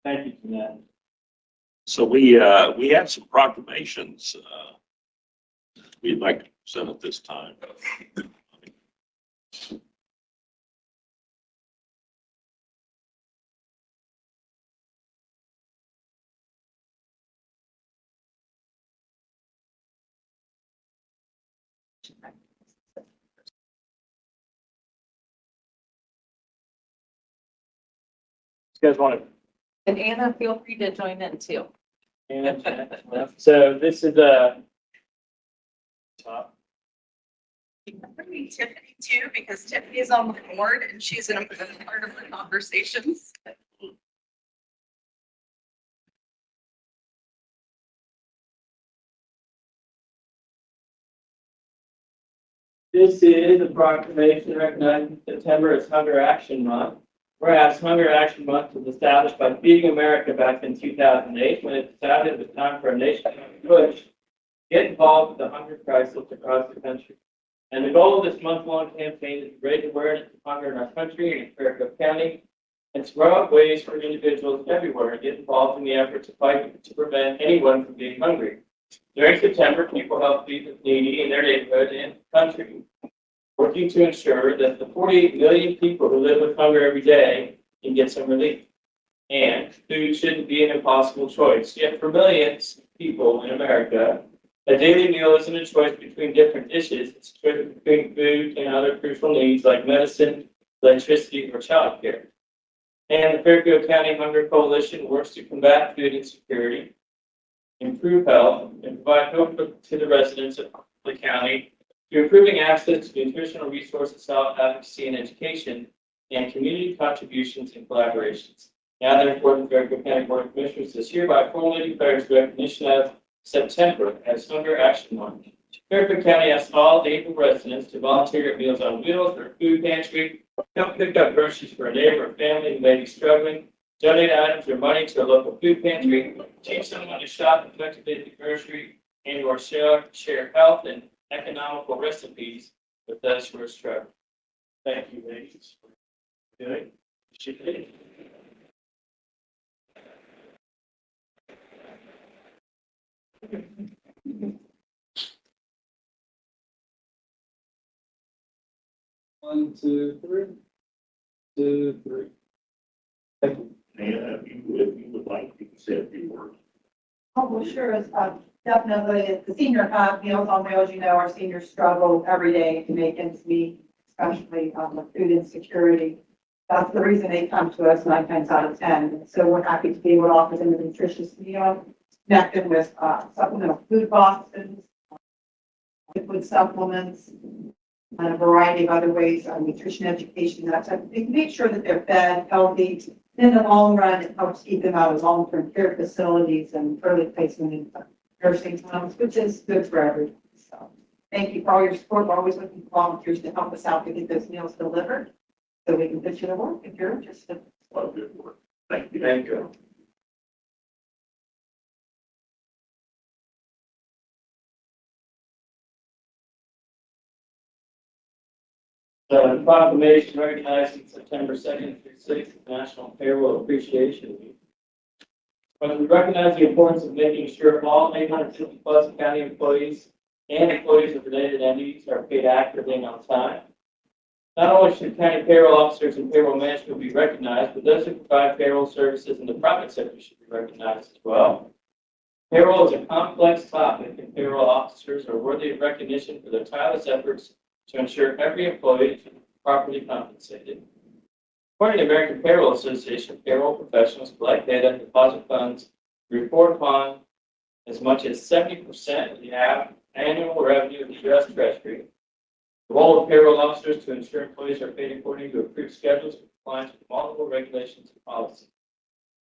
Thank you, Jeanette. So we have some proclamations we'd like to present at this time. You guys want to? And Anna, feel free to join in too. So this is a top. Bring Tiffany too, because Tiffany is on the board and she's an important part of the conversations. This is a proclamation recognizing September as Hunger Action Month. Whereas Hunger Action Month was established by Feeding America back in 2008, when it decided it was time for a nationwide push to get involved with the hunger crisis across the country. And the goal of this month-long campaign is to raise awareness of hunger in our country and in Fairfield County, and to grow up ways for individuals everywhere to get involved in the effort to fight to prevent anyone from being hungry. During September, people help feed the needy in their neighborhood and the country. working to ensure that the 48 million people who live with hunger every day can get some relief. And food shouldn't be an impossible choice. Yet for millions of people in America, a daily meal isn't a choice between different dishes. It's a choice between food and other crucial needs like medicine, electricity, or childcare. And the Fairfield County Hunger Coalition works to combat food insecurity, improve health, and provide hope to the residents of the county through improving access to nutritional resources, health advocacy, and education, and community contributions and collaborations. Now therefore, the Fairfield County Board of Commissioners is hereby formally declares recognition of September as Hunger Action Month. Fairfield County asks all able residents to volunteer at Meals on Wheels or food pantry, help pick up groceries for a neighbor or family who may be struggling, donate items or money to a local food pantry, teach someone to shop effectively at the grocery, and or share health and economical recipes with those who are struggling. Thank you, ladies. for doing what you did. One, two, three. 2, 3. Thank you. And if you would like, you can say a few words. Oh, well, sure, it's definitely the senior Meals on Wheels, our seniors struggle every day to make ends meet, especially with food insecurity. That's the reason they come to us 9 times out of 10. So we're happy to be able to offer them a nutritious meal, connect them with supplemental food boxes, liquid supplements, and a variety of other ways, nutrition education, that type of thing, make sure that they're fed, healthy. In the long run, it helps keep them out of long-term care facilities and early placement in nursing homes, which is good for everyone. So thank you for all your support. We're always looking for volunteers to help us out to get those meals delivered so we can put you to work if you're interested. Well, good work. Thank you. Thank you. The proclamation recognizing September 2nd through 6th National Payroll Appreciation Week. But we recognize the importance of making sure all 850 plus county employees and employees of related entities are paid accurately and on time. Not only should county payroll officers and payroll management be recognized, but those who provide payroll services in the private sector should be recognized as well. Payroll is a complex topic, and payroll officers are worthy of recognition for their tireless efforts to ensure every employee is properly compensated. According to the American Payroll Association, payroll professionals collect data, deposit funds, report upon as much as 70% of the annual revenue of the U.S. Treasury. The role of payroll officers to ensure employees are paid according to approved schedules in compliance with multiple regulations and policies.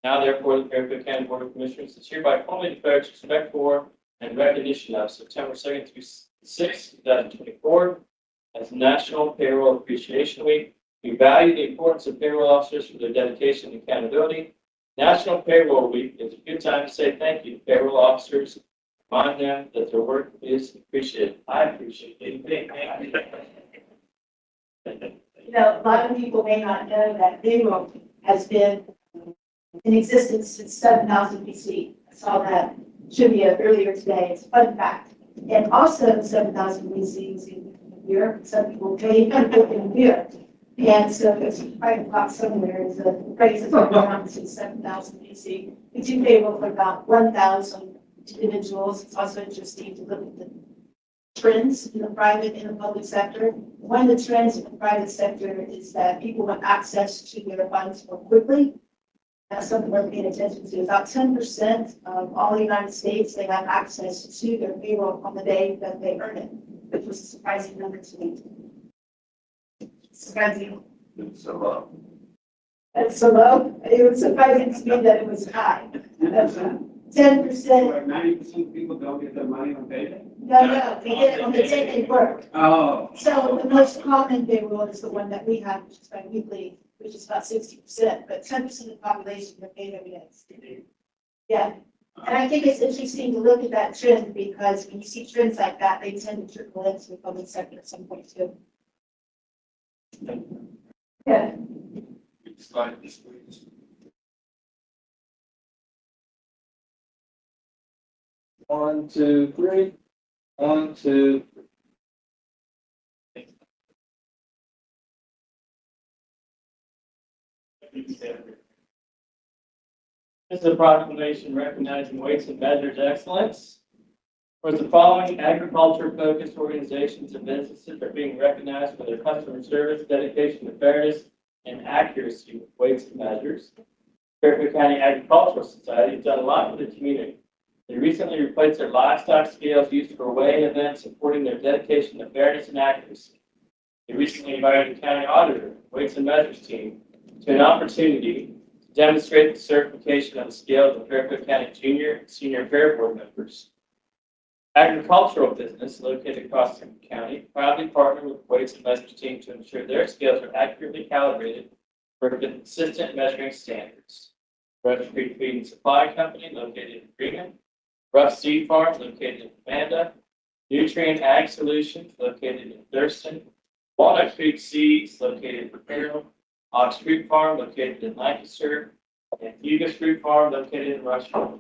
Now, therefore, the Fairfield County Board of Commissioners is hereby formally declared its respect for and recognition of September 2nd through 6th, 2024 as National Payroll Appreciation Week. We value the importance of payroll officers for their dedication and accountability. National Payroll Week is a good time to say thank you to payroll officers. Remind them that their work is appreciated. I appreciate it. A lot of people may not know that payroll has been in existence since 7000 BC. I saw that trivia earlier today. It's a fun fact. And also 7000 BC was in Europe. Some people paid people in Europe. And so it's quite a lot somewhere. The phrase has been around since 7000 BC. We do payroll for about 1,000 individuals. It's also interesting to look at the trends in the private and the public sector. One of the trends in the private sector is that people want access to their funds more quickly. That's something we're paying attention to. About 10% of all the United States, they have access to their payroll on the day that they earn it, which was a surprising number to me. Surprising. So, That's so low. It was surprising to me that it was high. 10%. 90% of people don't get their money on payday? No, they get it on the day they work. Oh. So the most common payroll is the one that we have, which is biweekly, which is about 60%, but 10% of the population are paid every day. Yeah. And I think it's interesting to look at that trend because when you see trends like that, they tend to trickle into the public sector at some point too. Yeah. Slide this, please. One, two, three. 1, 2, 3. Please stand. This is a proclamation recognizing Weights and Measures excellence. Whereas the following agriculture-focused organizations and businesses are being recognized for their customer service, dedication to fairness, and accuracy with weights and measures. Fairfield County Agricultural Society has done a lot for the community. They recently replaced their livestock scales used for weighing events, supporting their dedication to fairness and accuracy. They recently invited the county auditor, weights and measures team, to an opportunity to demonstrate the certification of the scale of the Fairfield County Junior and Senior Fair Board members. Agricultural business located across the county proudly partnered with weights and measures team to ensure their scales are accurately calibrated for consistent measuring standards. Rush Creek Feed and Supply Company located in Freeman, Rough Seed Farm located in Amanda, Nutrient Ag Solutions located in Thurston, Walnut Creek Seeds located in Carroll, Ox Fruit Farm located in Lancaster, and Hugus Fruit Farm located in Rushmore.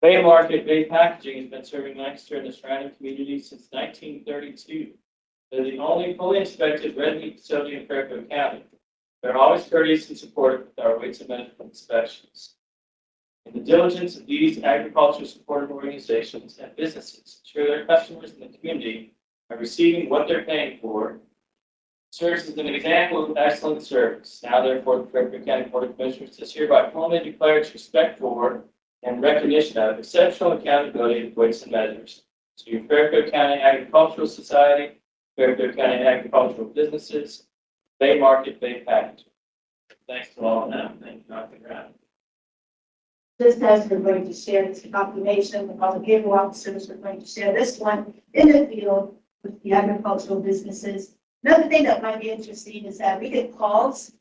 Bay Market Bay Packaging has been serving Lancaster and the surrounding community since 1932. They're the only fully inspected red meat facility in Fairfield County. They're always courteous and supportive with our weights and measures inspections. In the diligence of these agriculture supportive organizations and businesses ensure their customers in the community are receiving what they're paying for. Serves as an example of excellent service. Now, therefore, the Fairfield County Board of Commissioners does hereby formally declare its respect for and recognition of exceptional accountability of weights and measures to Fairfield County Agricultural Society, Fairfield County Agricultural Businesses, Bay Market, Bay Packaging. Thanks to all of them. Thank you, Dr. Brown. Just as we're going to share this proclamation, the public hearing officers are going to share this one in the field with the agricultural businesses. Another thing that might be interesting is that we get calls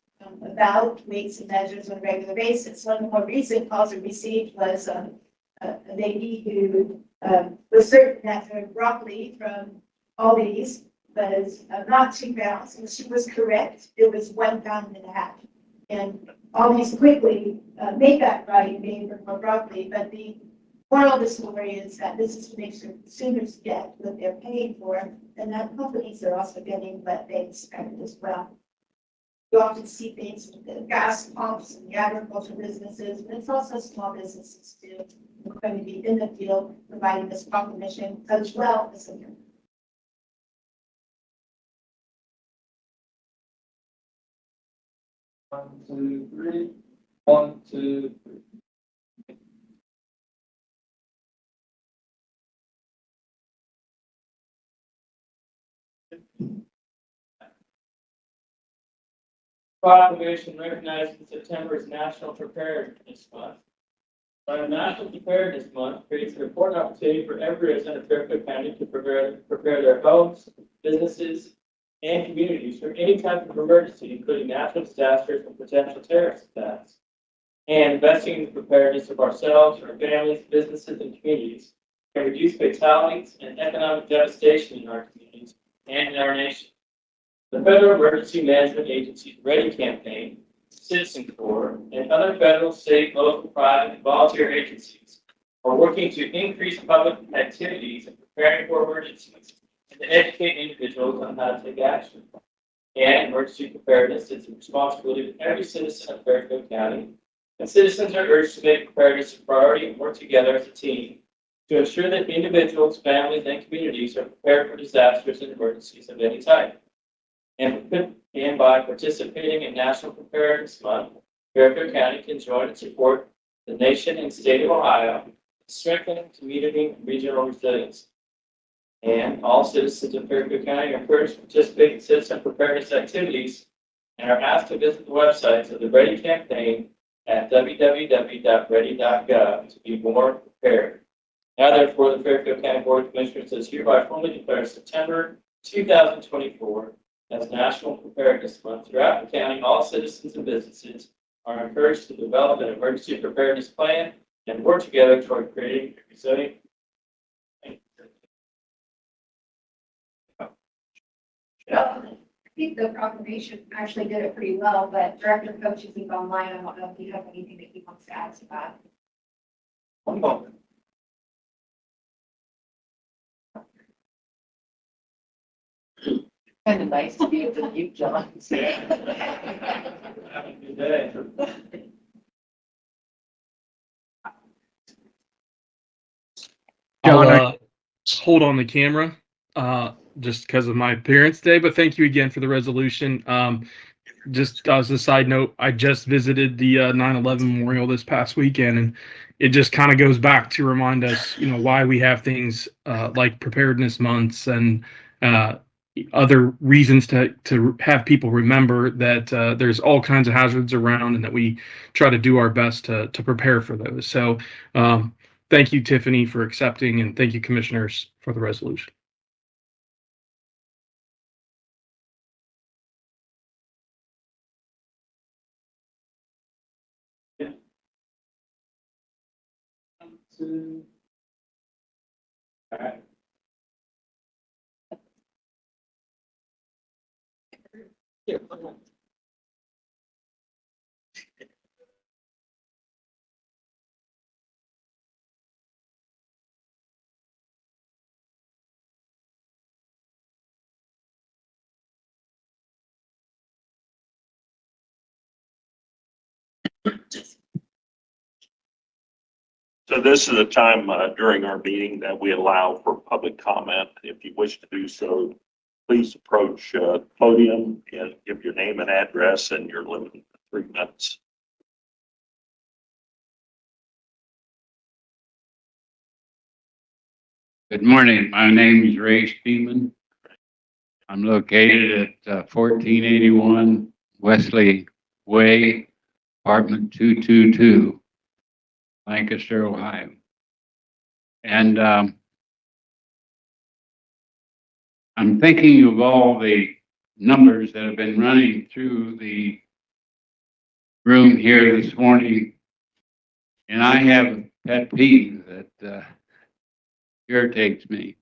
about weights and measures on a regular basis. One of the more recent calls we received was a lady who was certain that her broccoli from Aldi's was not 2 pounds, and she was correct. It was 1.5 pounds. And Aldi's quickly made that right, made her more broccoli. But the moral of the story is that this is to make sure consumers get what they're paying for, and that companies are also getting what they expect as well. You often see things with the gas pumps and the agricultural businesses, but it's also small businesses too. We're going to be in the field providing this proclamation as well as a 1, 2, 3. 1, 2, 3. Proclamation recognizing September as National Preparedness Month. National Preparedness Month creates an important opportunity for every resident of Fairfield County to prepare their homes, businesses, and communities for any type of emergency, including natural disasters and potential terrorist attacks. And investing in the preparedness of ourselves, our families, businesses, and communities can reduce fatalities and economic devastation in our communities and in our nation. The Federal Emergency Management Agency's READY campaign, Citizen Corps, and other federal, state, local, private, and volunteer agencies are working to increase public activities in preparing for emergencies and to educate individuals on how to take action. And emergency preparedness is the responsibility of every citizen of Fairfield County, and citizens are urged to make preparedness a priority and work together as a team to ensure that individuals, families, and communities are prepared for disasters and emergencies of any type. And by participating in National Preparedness Month, Fairfield County can join and support the nation and state of Ohio in strengthening community and regional resilience. And all citizens of Fairfield County are encouraged to participate in citizen preparedness activities and are asked to visit the websites of the READY campaign at www.ready.gov to be more prepared. Now, therefore, the Fairfield County Board of Commissioners does hereby formally declare September 2024 as National Preparedness Month. Throughout the county, all citizens and businesses are encouraged to develop an emergency preparedness plan and work together toward creating a resilient. I think the proclamation actually did it pretty well, but Director Coach is online. I don't know if you have anything that he wants to add to that. One moment. Kind of nice to be able to mute John. Have a good day. day. I'll hold on the camera just because of my appearance today, but thank you again for the resolution. Just as a side note, I just visited the 9/11 memorial this past weekend, and it just kind of goes back to remind us, why we have things like preparedness months and other reasons to have people remember that there's all kinds of hazards around and that we try to do our best to prepare for those. So thank you, Tiffany, for accepting, and thank you, commissioners, for the resolution. All right. So this is a time during our meeting that we allow for public comment. If you wish to do so, please approach the podium and give your name and address, and you're limited to 3 minutes. Good morning. My name is Ray Stemen. I'm located at 1481 Wesley Way, apartment 222, Lancaster, Ohio. And I'm thinking of all the numbers that have been running through the room here this morning. And I have a pet peeve that irritates me.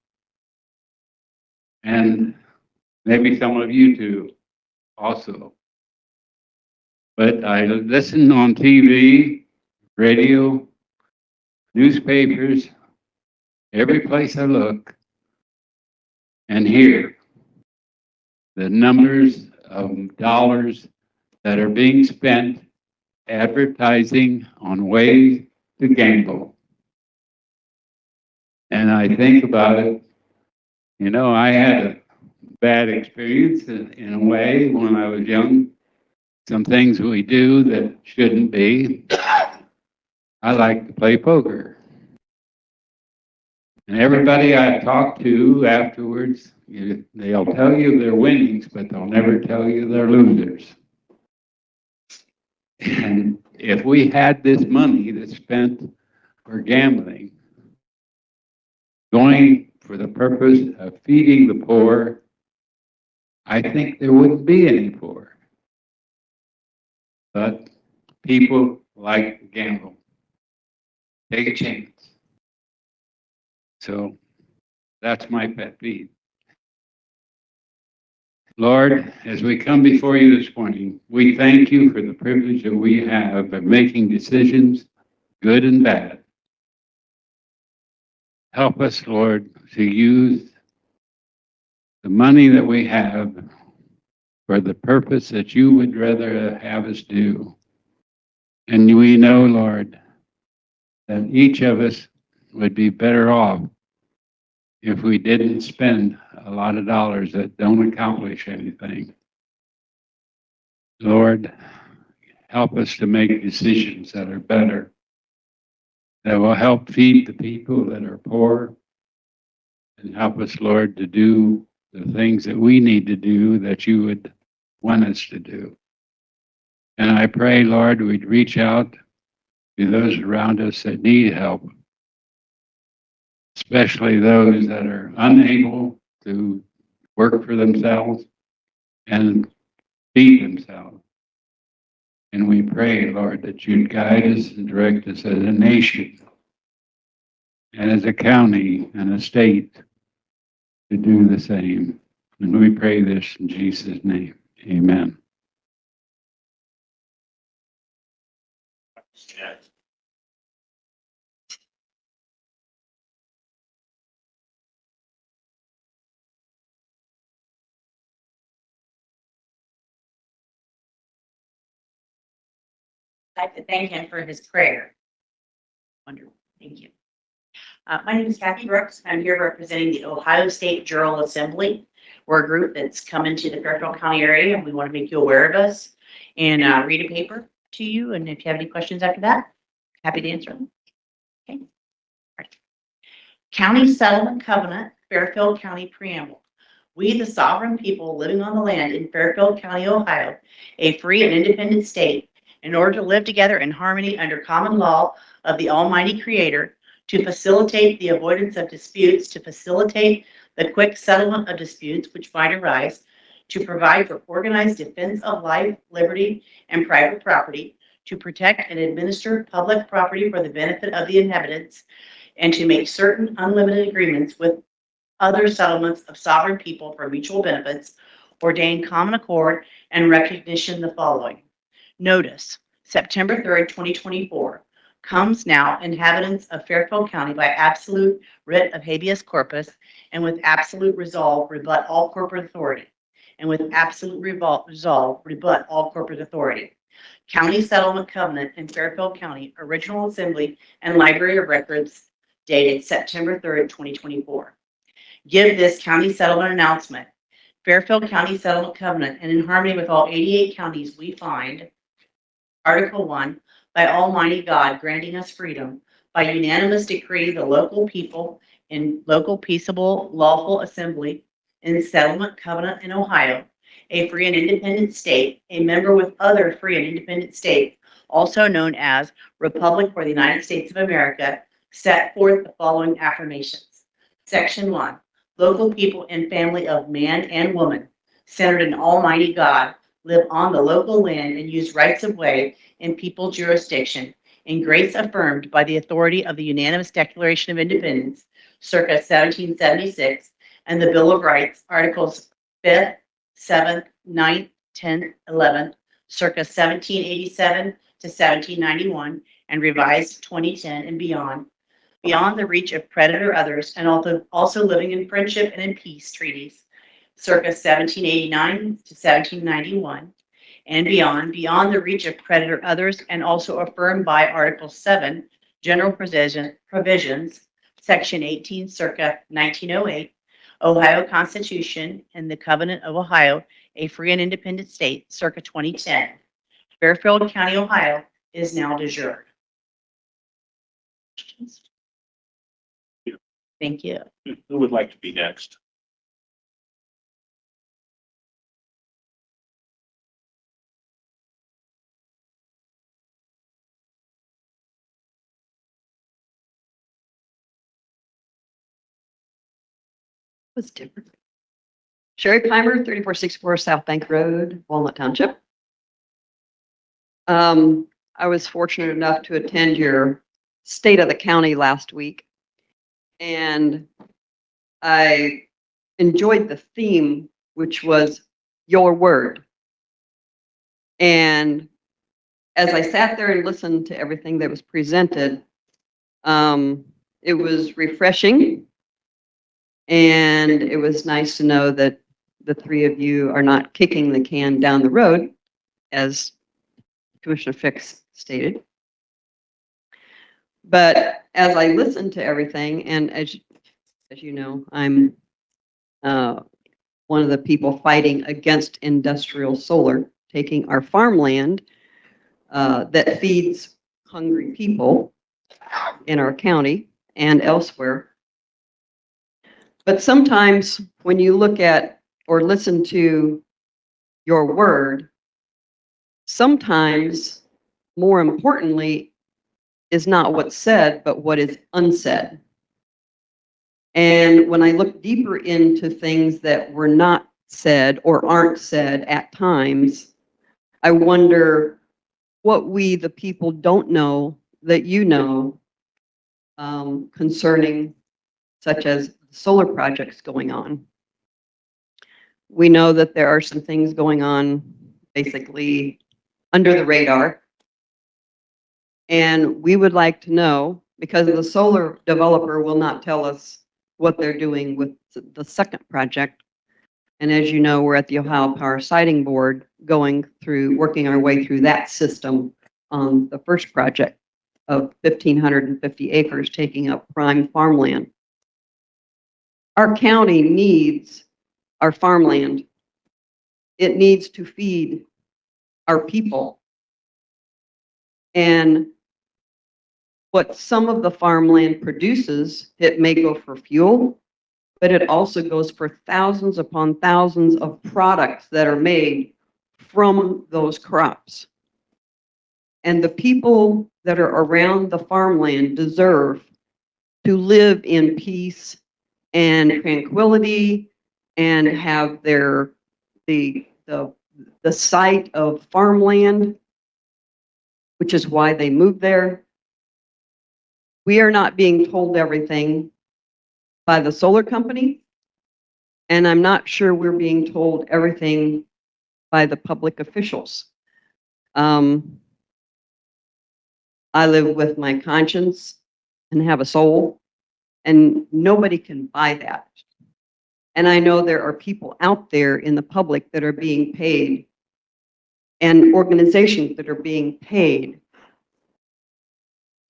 And maybe some of you too also. But I listen on TV, radio, newspapers, every place I look, and hear the numbers of dollars that are being spent advertising on ways to gamble. And I think about it, I had a bad experience in a way when I was young. Some things we do that shouldn't be. I like to play poker. And everybody I talk to afterwards, they'll tell you their winnings, but they'll never tell you their losers. And if we had this money that's spent for gambling, going for the purpose of feeding the poor, I think there wouldn't be any poor. But people like to gamble. Take a chance. So that's my pet peeve. Lord, as we come before you this morning, we thank you for the privilege that we have of making decisions, good and bad. Help us, Lord, to use the money that we have for the purpose that you would rather have us do. And we know, Lord, that each of us would be better off if we didn't spend a lot of dollars that don't accomplish anything. Lord, help us to make decisions that are better, that will help feed the people that are poor, and help us, Lord, to do the things that we need to do that you would want us to do. And I pray, Lord, we'd reach out to those around us that need help, especially those that are unable to work for themselves and feed themselves. And we pray, Lord, that you'd guide us and direct us as a nation and as a county and a state to do the same. And we pray this in Jesus' name. Amen. Yeah. like to thank him for his prayer. Wonderful, thank you. My name is Cathy Brooks. I'm here representing the Ohio State General Assembly. We're a group that's come into the Fairfield County area, and we want to make you aware of us and read a paper to you. And if you have any questions after that, happy to answer them. Okay. All right. County Settlement Covenant, Fairfield County Preamble. We, the sovereign people living on the land in Fairfield County, Ohio, a free and independent state, in order to live together in harmony under common law of the Almighty Creator, to facilitate the avoidance of disputes, to facilitate the quick settlement of disputes which might arise, to provide for organized defense of life, liberty, and private property, to protect and administer public property for the benefit of the inhabitants, and to make certain unlimited agreements with other settlements of sovereign people for mutual benefits, ordain common accord and recognition the following. Notice, September 3rd, 2024, comes now, inhabitants of Fairfield County, by absolute writ of habeas corpus and with absolute resolve rebut all corporate authority, and with absolute resolve rebut all corporate authority. County Settlement Covenant in Fairfield County, Original Assembly and Library of Records, dated September 3rd, 2024. Give this county settlement announcement. Fairfield County Settlement Covenant, and in harmony with all 88 counties, we find Article 1, by Almighty God granting us freedom, by unanimous decree, the local people in local peaceable lawful assembly in settlement covenant in Ohio, a free and independent state, a member with other free and independent states, also known as Republic for the United States of America, set forth the following affirmations. Section 1, local people and family of man and woman, centered in Almighty God, live on the local land and use rights of way in people jurisdiction, in grace affirmed by the authority of the unanimous Declaration of Independence, circa 1776, and the Bill of Rights, Articles 5th, 7th, 9th, 10th, 11th, circa 1787 to 1791, and revised 2010 and beyond the reach of predator others, and also living in friendship and in peace treaties, circa 1789 to 1791, and beyond the reach of predator others, and also affirmed by Article 7, General Provisions, Section 18, circa 1908, Ohio Constitution, and the Covenant of Ohio, a free and independent state, circa 2010. Fairfield County, Ohio, is now de jure. Thank you. Who would like to be next? Was different. Sherry Pimer, 3464 South Bank Road, Walnut Township. I was fortunate enough to attend your State of the County last week, and I enjoyed the theme, which was your word. And as I sat there and listened to everything that was presented, it was refreshing. And it was nice to know that the three of you are not kicking the can down the road, as Commissioner Fix stated. But as I listened to everything, and as you know, I'm one of the people fighting against industrial solar, taking our farmland that feeds hungry people in our county and elsewhere. But sometimes when you look at or listen to your word, sometimes more importantly is not what's said, but what is unsaid. And when I look deeper into things that were not said or aren't said at times, I wonder what we, the people, don't know that you know concerning such as solar projects going on. We know that there are some things going on basically under the radar. And we would like to know, because the solar developer will not tell us what they're doing with the second project. And as you know, we're at the Ohio Power Siting Board working our way through that system on the first project of 1,550 acres taking up prime farmland. Our county needs our farmland. It needs to feed our people. And what some of the farmland produces, it may go for fuel, but it also goes for thousands upon thousands of products that are made from those crops. And the people that are around the farmland deserve to live in peace and tranquility and have the sight of farmland, which is why they moved there. We are not being told everything by the solar company, and I'm not sure we're being told everything by the public officials. I live with my conscience and have a soul, and nobody can buy that. And I know there are people out there in the public that are being paid and organizations that are being paid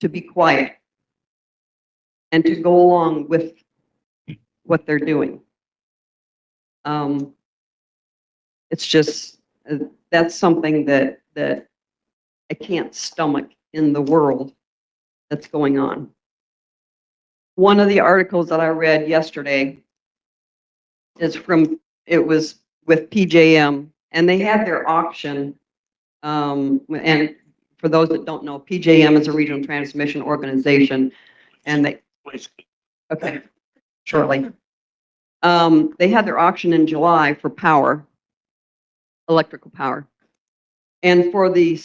to be quiet and to go along with what they're doing. It's just, that's something that I can't stomach in the world that's going on. One of the articles that I read yesterday is it was with PJM, and they had their auction. And for those that don't know, PJM is a regional transmission organization, and okay, shortly. They had their auction in July for power, electrical power. And for the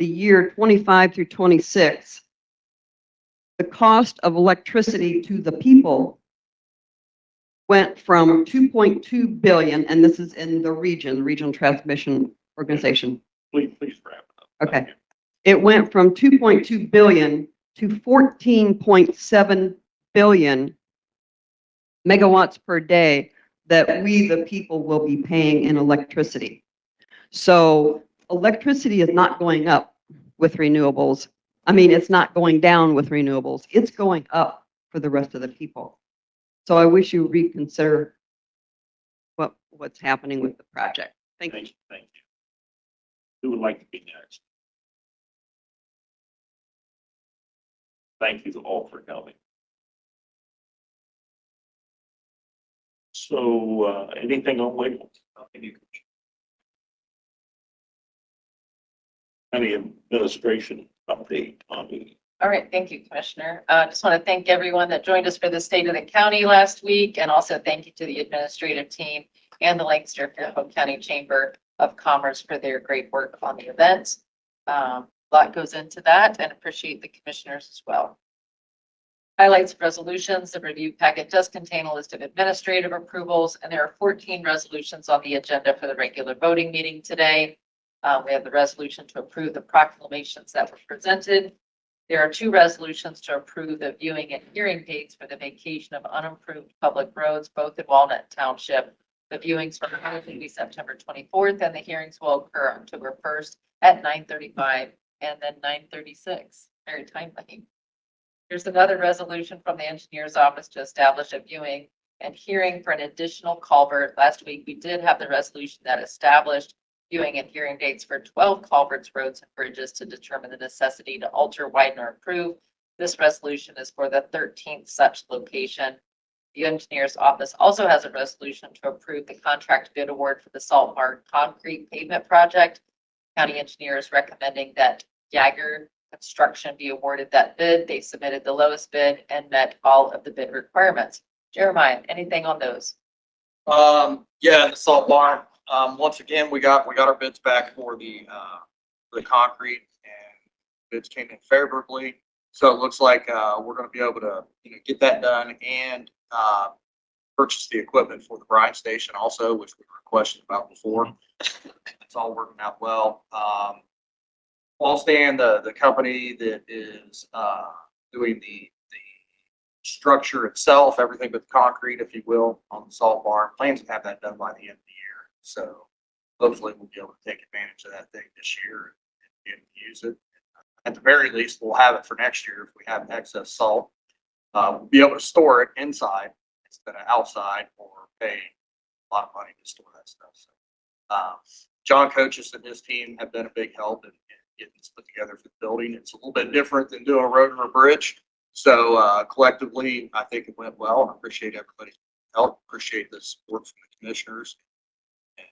year 25 through 26, the cost of electricity to the people went from 2.2 billion, and this is in the regional transmission organization. Please wrap it up. Okay. It went from 2.2 billion to 14.7 billion megawatts per day that we, the people, will be paying in electricity. So electricity is not going up with renewables. I mean, it's not going down with renewables. It's going up for the rest of the people. So I wish you reconsider what's happening with the project. Thank you. Thank you. Who would like to be next? Thank you all for coming. So, anything on labels? Any administration update on the? All right, thank you, Commissioner. Just want to thank everyone that joined us for the State of the County last week, and also thank you to the administrative team and the Lancaster Fairfield County Chamber of Commerce for their great work on the event. A lot goes into that, and appreciate the commissioners as well. Highlights of resolutions. The review packet does contain a list of administrative approvals, and there are 14 resolutions on the agenda for the regular voting meeting today. We have the resolution to approve the proclamations that were presented. There are 2 resolutions to approve the viewing and hearing dates for the vacation of unimproved public roads, both in Walnut Township. The viewings for will be September 24th, and the hearings will occur October 1st at 9:35 and then 9:36. Very timely. There's another resolution from the engineer's office to establish a viewing and hearing for an additional culvert. Last week, we did have the resolution that established viewing and hearing dates for 12 culverts, roads, and bridges to determine the necessity to alter, widen, or improve. This resolution is for the 13th such location. The engineer's office also has a resolution to approve the contract bid award for the Salt Mark concrete pavement project. County engineer is recommending that Jagger Construction be awarded that bid. They submitted the lowest bid and met all of the bid requirements. Jeremiah, anything on those? Yeah, the salt barn. Once again, we got our bids back for the concrete, and bids came in favorably. So it looks like we're going to be able to get that done and purchase the equipment for the brine station also, which we were questioned about before. It's all working out well. Allstan, the company that is doing the structure itself, everything but the concrete, if you will, on the salt barn, plans to have that done by the end of the year. So hopefully we'll be able to take advantage of that thing this year and use it. at the very least, we'll have it for next year if we have excess salt. Be able to store it inside instead of outside or pay a lot of money to store that stuff. So, John Coaches and his team have been a big help in getting this put together for the building. It's a little bit different than doing a road or a bridge. So collectively, I think it went well. I appreciate everybody's help. Appreciate the support from the commissioners. And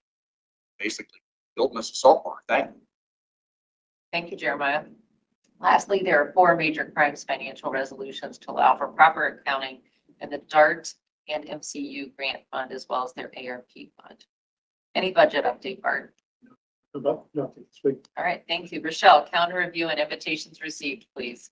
basically building us a salt barn. Thank you. Thank you, Jeremiah. Lastly, there are 4 major crimes financial resolutions to allow for proper accounting in the DART and MCU grant fund, as well as their ARP fund. Any budget update, Bart? Nothing this week. All right, thank you. Rochelle, calendar review and invitations received, please.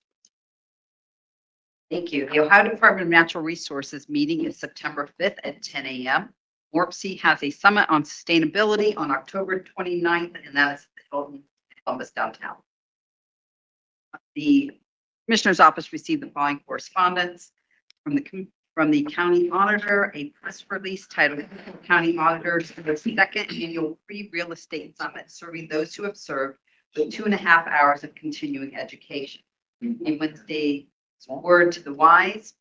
Thank you. The Ohio Department of Natural Resources meeting is September 5th at 10 a.m. WARPC has a summit on sustainability on October 29th, and that is held in Columbus downtown. The Commissioner's Office received the following correspondence from the county auditor, a press release titled County Auditors for the Second Annual Free Real Estate Summit, serving those who have served with 2.5 hours of continuing education. And Wednesday, word to the wise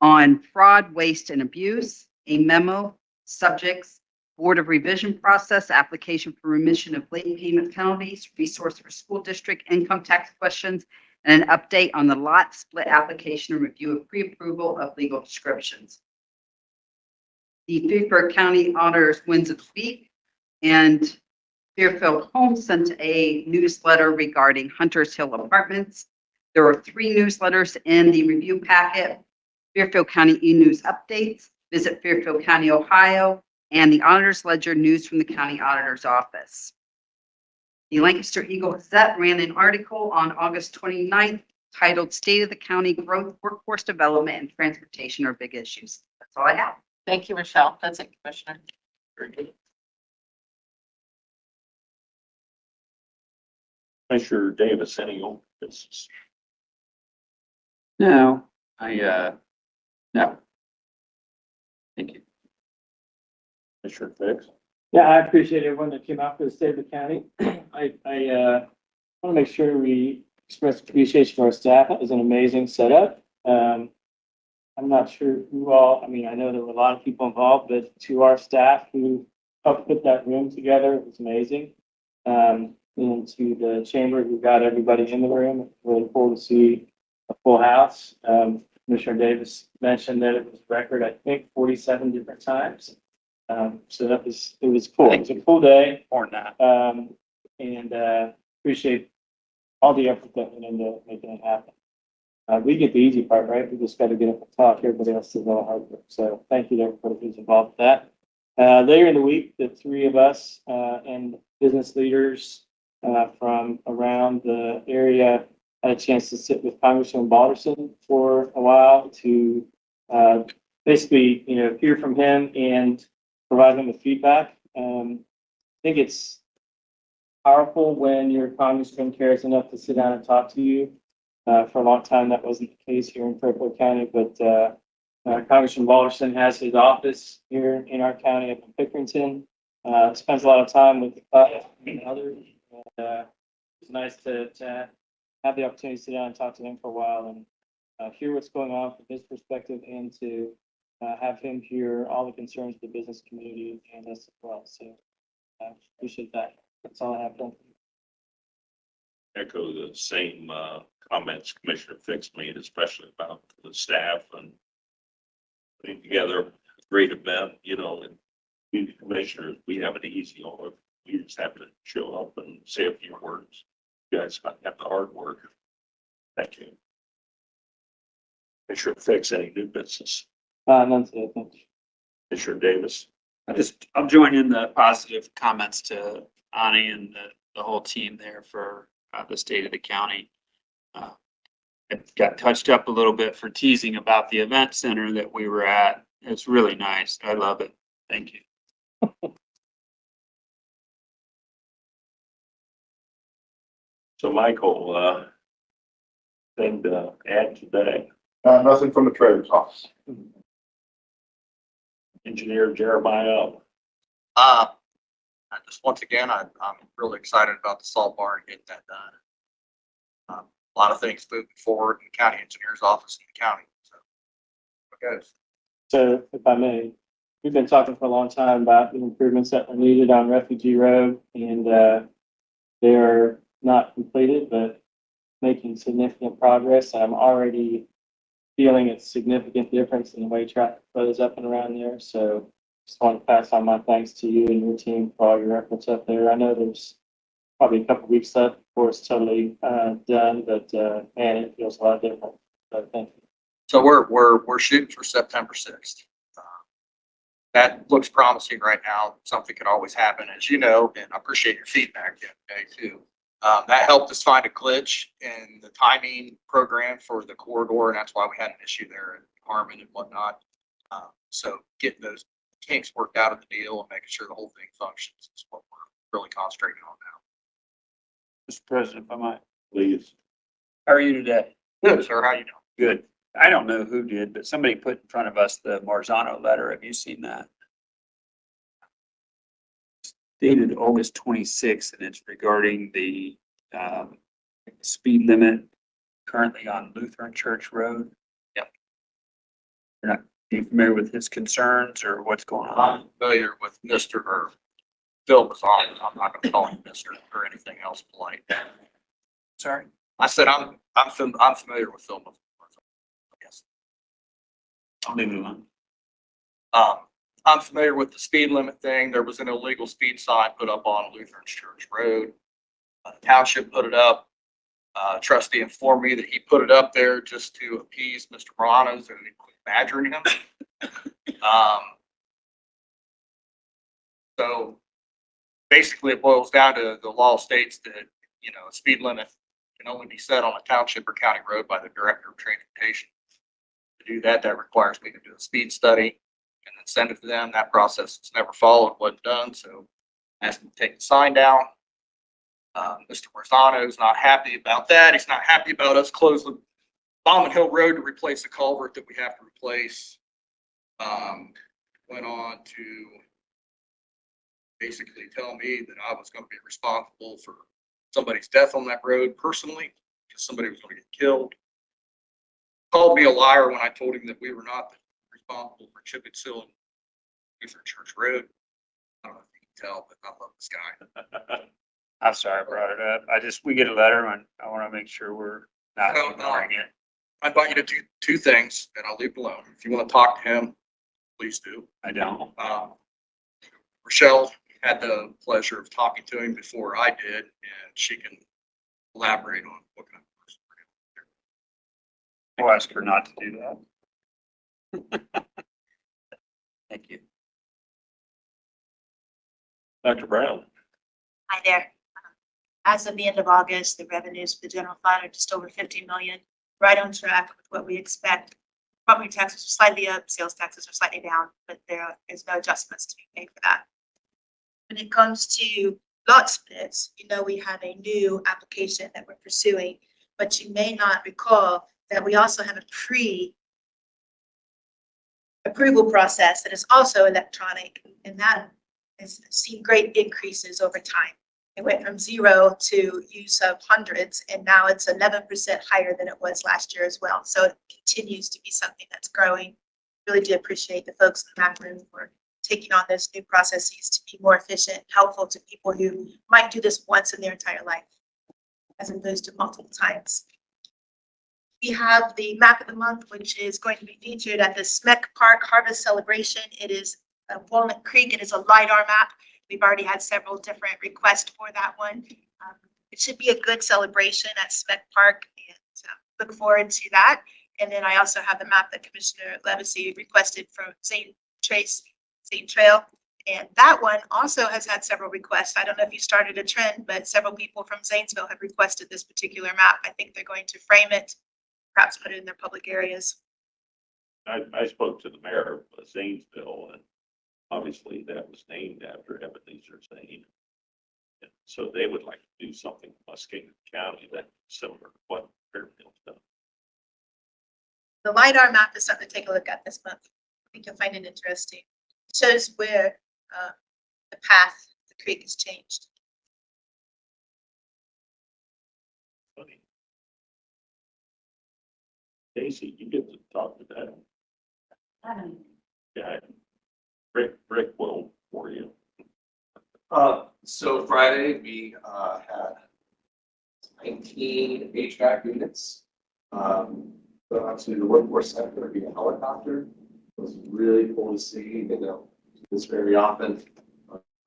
on fraud, waste, and abuse, a memo, subjects, Board of Revision process, application for remission of late payment penalties, resource for school district income tax questions, and an update on the lot split application and review of pre-approval of legal descriptions. The Fairfield County Auditors wins of the week, and Fairfield Home sent a newsletter regarding Hunters Hill Apartments. There are 3 newsletters in the review packet: Fairfield County e-news updates, visit Fairfield County, Ohio, and the Auditor's Ledger news from the County Auditor's Office. The Lancaster Eagle Gazette ran an article on August 29th titled State of the County Growth, Workforce Development, and Transportation Are Big Issues. That's all I have. Thank you, Rochelle. That's it, Commissioner. Very good. Commissioner Davis, any old business? No, no. Thank you. Commissioner Fix? Yeah, I appreciate everyone that came out for the state of the county. I want to make sure we express appreciation for our staff. That was an amazing setup. I'm not sure who all, I mean, I know there were a lot of people involved, but to our staff who helped put that room together, it was amazing. And to the chamber who got everybody in the room, it's really cool to see a full house. Commissioner Davis mentioned that it was record, I think, 47 different times. So it was cool. It was a cool day. Or not. And appreciate all the effort that went into making it happen. We get the easy part, right? We just got to get up and talk. Everybody else does all the hard work. So thank you to everybody who's involved with that. Later in the week, the 3 of us and business leaders from around the area had a chance to sit with Congressman Balderson for a while to basically, hear from him and provide him with feedback. I think it's powerful when your congressman cares enough to sit down and talk to you. For a long time, that wasn't the case here in Fairfield County, but Congressman Balderson has his office here in our county up in Pickerington. Spends a lot of time with the and others. And, it's nice to have the opportunity to sit down and talk to him for a while and hear what's going on from his perspective, and to have him hear all the concerns of the business community and us as well. So appreciate that. That's all I have. Echo the same comments Commissioner Fix made, especially about the staff and putting together a great event, and we commissioners, we have it easy. We just have to show up and say a few words. You guys have the hard work. Thank you. Commissioner Fix, any new business? None today, thank you. Commissioner Davis? I'll join in the positive comments to Ani and the whole team there for the state of the county. It got touched up a little bit for teasing about the event center that we were at. It's really nice. I love it. Thank you. So Michael, thing to add today? Nothing from the treasurer's office. Engineer Jeremiah? Once again, I'm really excited about the salt barn, getting that done. A lot of things moving forward in the county engineer's office in the county. So, it goes. So if I may, we've been talking for a long time about the improvements that are needed on Refugee Road, and they are not completed, but making significant progress. I'm already feeling a significant difference in the way traffic flows up and around there. So just want to pass on my thanks to you and your team for all your efforts up there. I know there's probably a couple weeks left before it's totally done, but man, it feels a lot different. So thank you. So we're shooting for September 6th. That looks promising right now. Something can always happen, as you know, and I appreciate your feedback the other day too. That helped us find a glitch in the timing program for the corridor, and that's why we had an issue there in Harmon and whatnot. So getting those kinks worked out of the deal and making sure the whole thing functions is what we're really concentrating on now. Mr. President, if I might. Please. How are you today? Good, sir. How you doing? Good. I don't know who did, but somebody put in front of us the Marzano letter. Have you seen that? Dated August 26th, and it's regarding the speed limit currently on Lutheran Church Road. Yep. You're not, are you familiar with his concerns or what's going on? I'm familiar with Mr. or Phil Mazzano. I'm not going to call him Mr. or anything else polite. Sorry? I said I'm familiar with Phil Mazzano. Yes. I'll leave it alone. I'm familiar with the speed limit thing. There was an illegal speed sign put up on Lutheran Church Road. The township put it up. Trustee informed me that he put it up there just to appease Mr. Morano's and quit badgering him. So basically it boils down to the law states that, you know, a speed limit can only be set on a township or county road by the director of transportation. To do that, that requires me to do a speed study and then send it to them. That process was never followed, wasn't done. So I asked them to take the sign down. Mr. Marzano is not happy about that. He's not happy about us closing Bauman Hill Road to replace the culvert that we have to replace. Went on to basically tell me that I was going to be responsible for somebody's death on that road personally, because somebody was going to get killed. Called me a liar when I told him that we were not responsible for chipping seal and Lutheran Church Road. I don't know if you can tell, but I love this guy. I'm sorry I brought it up. We get a letter and I want to make sure we're not ignoring it. I invite you to do two things and I'll leave it alone. If you want to talk to him, please do. I don't. Rochelle had the pleasure of talking to him before I did, and she can elaborate on what kind of person We'll ask her not to do that. Thank you. Dr. Brown. Hi there. As of the end of August, the revenues for the general fund are just over 50 million, right on track with what we expect. Property taxes are slightly up, sales taxes are slightly down, but there is no adjustments to be made for that. When it comes to lot splits, you know, we have a new application that we're pursuing, but you may not recall that we also have a pre-approval process that is also electronic, and that has seen great increases over time. It went from 0 to use of hundreds, and now it's 11% higher than it was last year as well. So it continues to be something that's growing. Really do appreciate the folks in the back room for taking on those new processes to be more efficient, helpful to people who might do this once in their entire life, as opposed to multiple times. We have the map of the month, which is going to be featured at the Smek Park Harvest Celebration. It is Walnut Creek. It is a LiDAR map. We've already had several different requests for that one. It should be a good celebration at Smek Park, and look forward to that. And then I also have the map that Commissioner Levacy requested from Zane Trail. And that one also has had several requests. I don't know if you started a trend, but several people from Zanesville have requested this particular map. I think they're going to frame it, perhaps put it in their public areas. I spoke to the mayor of Zanesville, and obviously that was named after Ebenezer Zane. And so they would like to do something in Muskegon County that's similar to what Fairfield's done. The LiDAR map is something to take a look at this month. I think you'll find it interesting. It shows where the path, the creek has changed. Funny. Casey, you get to talk to that guy. Rick will for you. So Friday, we, had 19 HVAC units. But actually the workforce center, be a helicopter. It was really cool to see, you know, do this very often.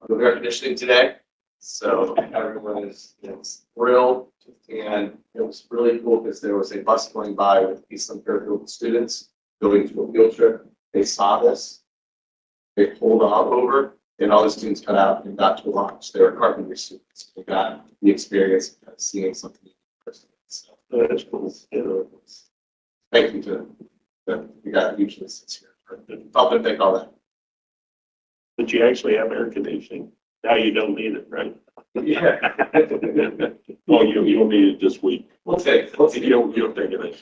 The air conditioning today. So everyone is thrilled, and it was really cool because there was a bus going by with Eastland Fairfield students going to a field trip. They saw this, they pulled off over, and all the students cut out and got to watch. They were carpentry students. They got the experience of seeing something. So That's cool. thank you to we got huge lists here. Help them take all that. But you actually have air conditioning. Now you don't need it, right? Yeah. Well, you'll need it this week. We'll take it. You'll take it.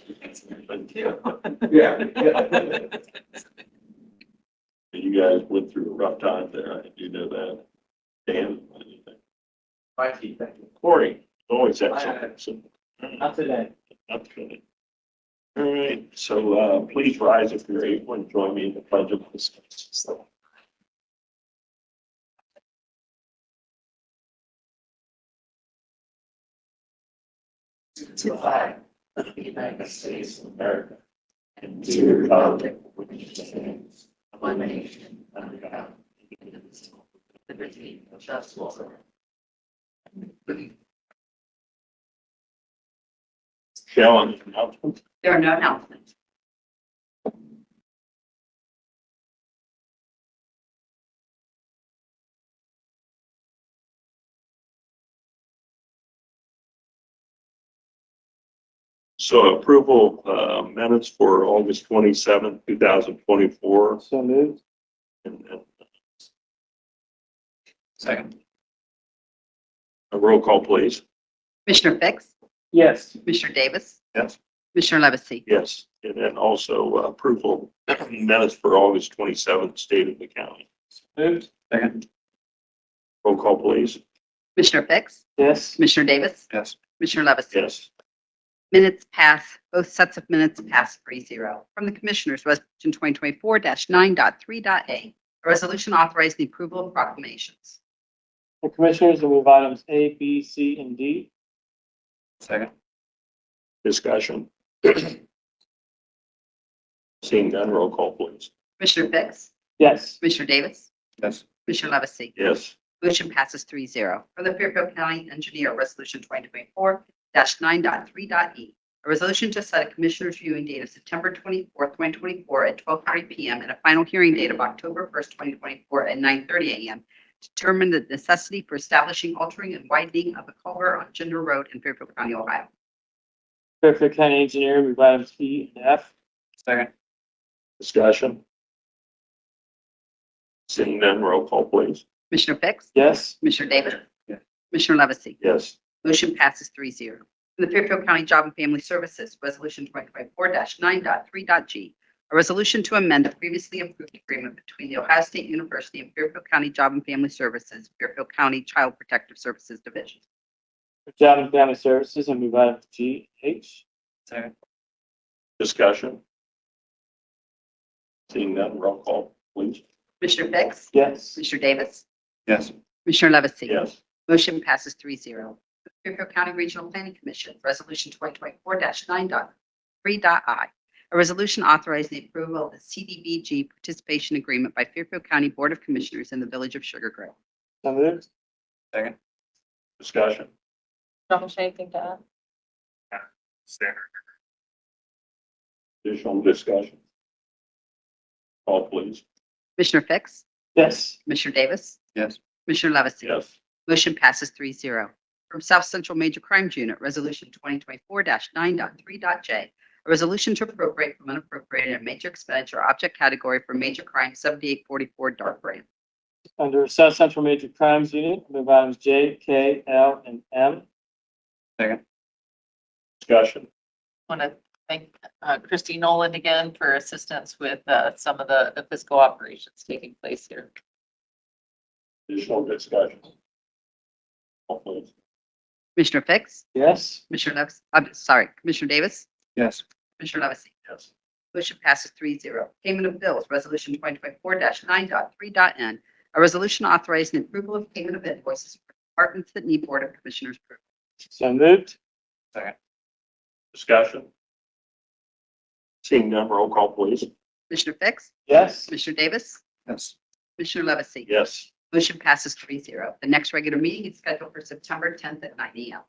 Yeah. You guys went through a rough time there. I do know that. Dan, anything? Thank you. Thank you. Corey, always have something. Not today. Not today. All right, so please rise if you're able and join me in the pledge of allegiance. To the flag of the United States of America and to the republic which stands one nation under God, indivisible, with liberty and justice for all. Shall announcement. There are no announcements. So approval minutes for August 27th, 2024. So moved. And Second. a roll call, please. Commissioner Fix? Yes. Commissioner Davis? Yes. Commissioner Levesey? Yes, and then also approval minutes for August 27th, State of the County. Moved. Second. Roll call, please. Commissioner Fix? Yes. Commissioner Davis? Yes. Commissioner Levesey? Yes. Minutes pass, both sets of minutes pass 3-0. From the Commissioners, Resolution 2024-9.3.a, a resolution authorizing the approval of proclamations. The Commissioners will move items A, B, C, and D. Second. Discussion. Seeing none, roll call, please. Commissioner Fix? Yes. Commissioner Davis? Yes. Commissioner Levesey? Yes. Motion passes 3-0. From the Fairfield County Engineer, Resolution 2024-9.3.e, a resolution to set a Commissioners viewing date of September 24th, 2024 at 12:30 p.m. and a final hearing date of October 1st, 2024 at 9:30 a.m. to determine the necessity for establishing, altering, and widening of a culvert on Ginger Road in Fairfield County, Ohio. Fairfield County Engineer, move items E and F. Second. Discussion. Seeing none, roll call, please. Commissioner Fix? Yes. Commissioner Davis? Yes. Commissioner Levesey? Yes. Motion passes 3-0. From the Fairfield County Job and Family Services, Resolution 2024-9.3.g, a resolution to amend a previously approved agreement between the Ohio State University and Fairfield County Job and Family Services, Fairfield County Child Protective Services Division. For Job and Family Services, I move items G, H. Second. Discussion. Seeing none, roll call, please. Commissioner Fix? Yes. Commissioner Davis? Yes. Commissioner Levesey? Yes. Motion passes 3-0. Fairfield County Regional Planning Commission, Resolution 2024-9.3.i, a resolution authorizing the approval of the CDBG participation agreement by Fairfield County Board of Commissioners in the Village of Sugar Grove. So moved. Second. Discussion. Don't anything to add? Standard. Additional discussion. Call, please. Commissioner Fix? Yes. Commissioner Davis? Yes. Commissioner Levesey? Yes. Motion passes 3-0. From South Central Major Crimes Unit, Resolution 2024-9.3.j, a resolution to appropriate from unappropriated and major expenditure object category for major crime 7844 Dark Brand. Under South Central Major Crimes Unit, move items J, K, L, and M. Second. Discussion. Want to thank Christy Nolan again for assistance with some of the fiscal operations taking place here. Additional discussion. Call, please. Commissioner Fix? Yes. Commissioner Commissioner Davis? Yes. Commissioner Levesey? Yes. Motion passes 3-0. Payment of bills, Resolution 2024-9.3.n. A resolution authorizing approval of payment of invoices for departments that need Board of Commissioners approval. So moved. Discussion. Seeing none, roll call please. Commissioner Fix? Yes. Commissioner Davis? Yes. Commissioner Levesey? Yes. Motion passes 3-0. The next regular meeting is scheduled for September 10th at 9 a.m.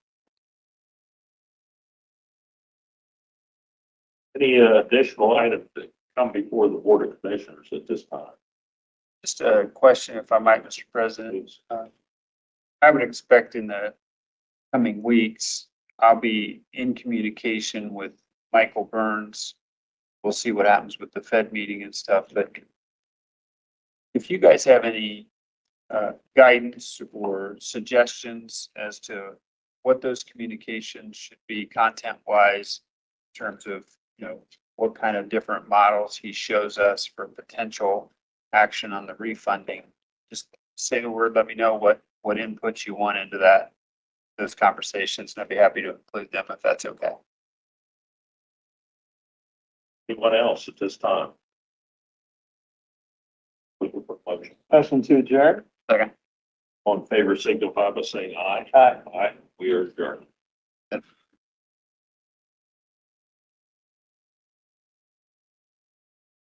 Any additional items that come before the Board of Commissioners at this time? Just a question, if I might, Mr. President. I would expect in the coming weeks, I'll be in communication with Michael Burns. We'll see what happens with the Fed meeting and stuff, but if you guys have any guidance or suggestions as to what those communications should be content-wise in terms of, what kind of different models he shows us for potential action on the refunding, just say the word, let me know what inputs you want into those conversations, and I'd be happy to include them if that's okay. Anyone else at this time? Motion. Motion to adjourn. All in favor, signify by saying aye. Aye. Aye. We are adjourned.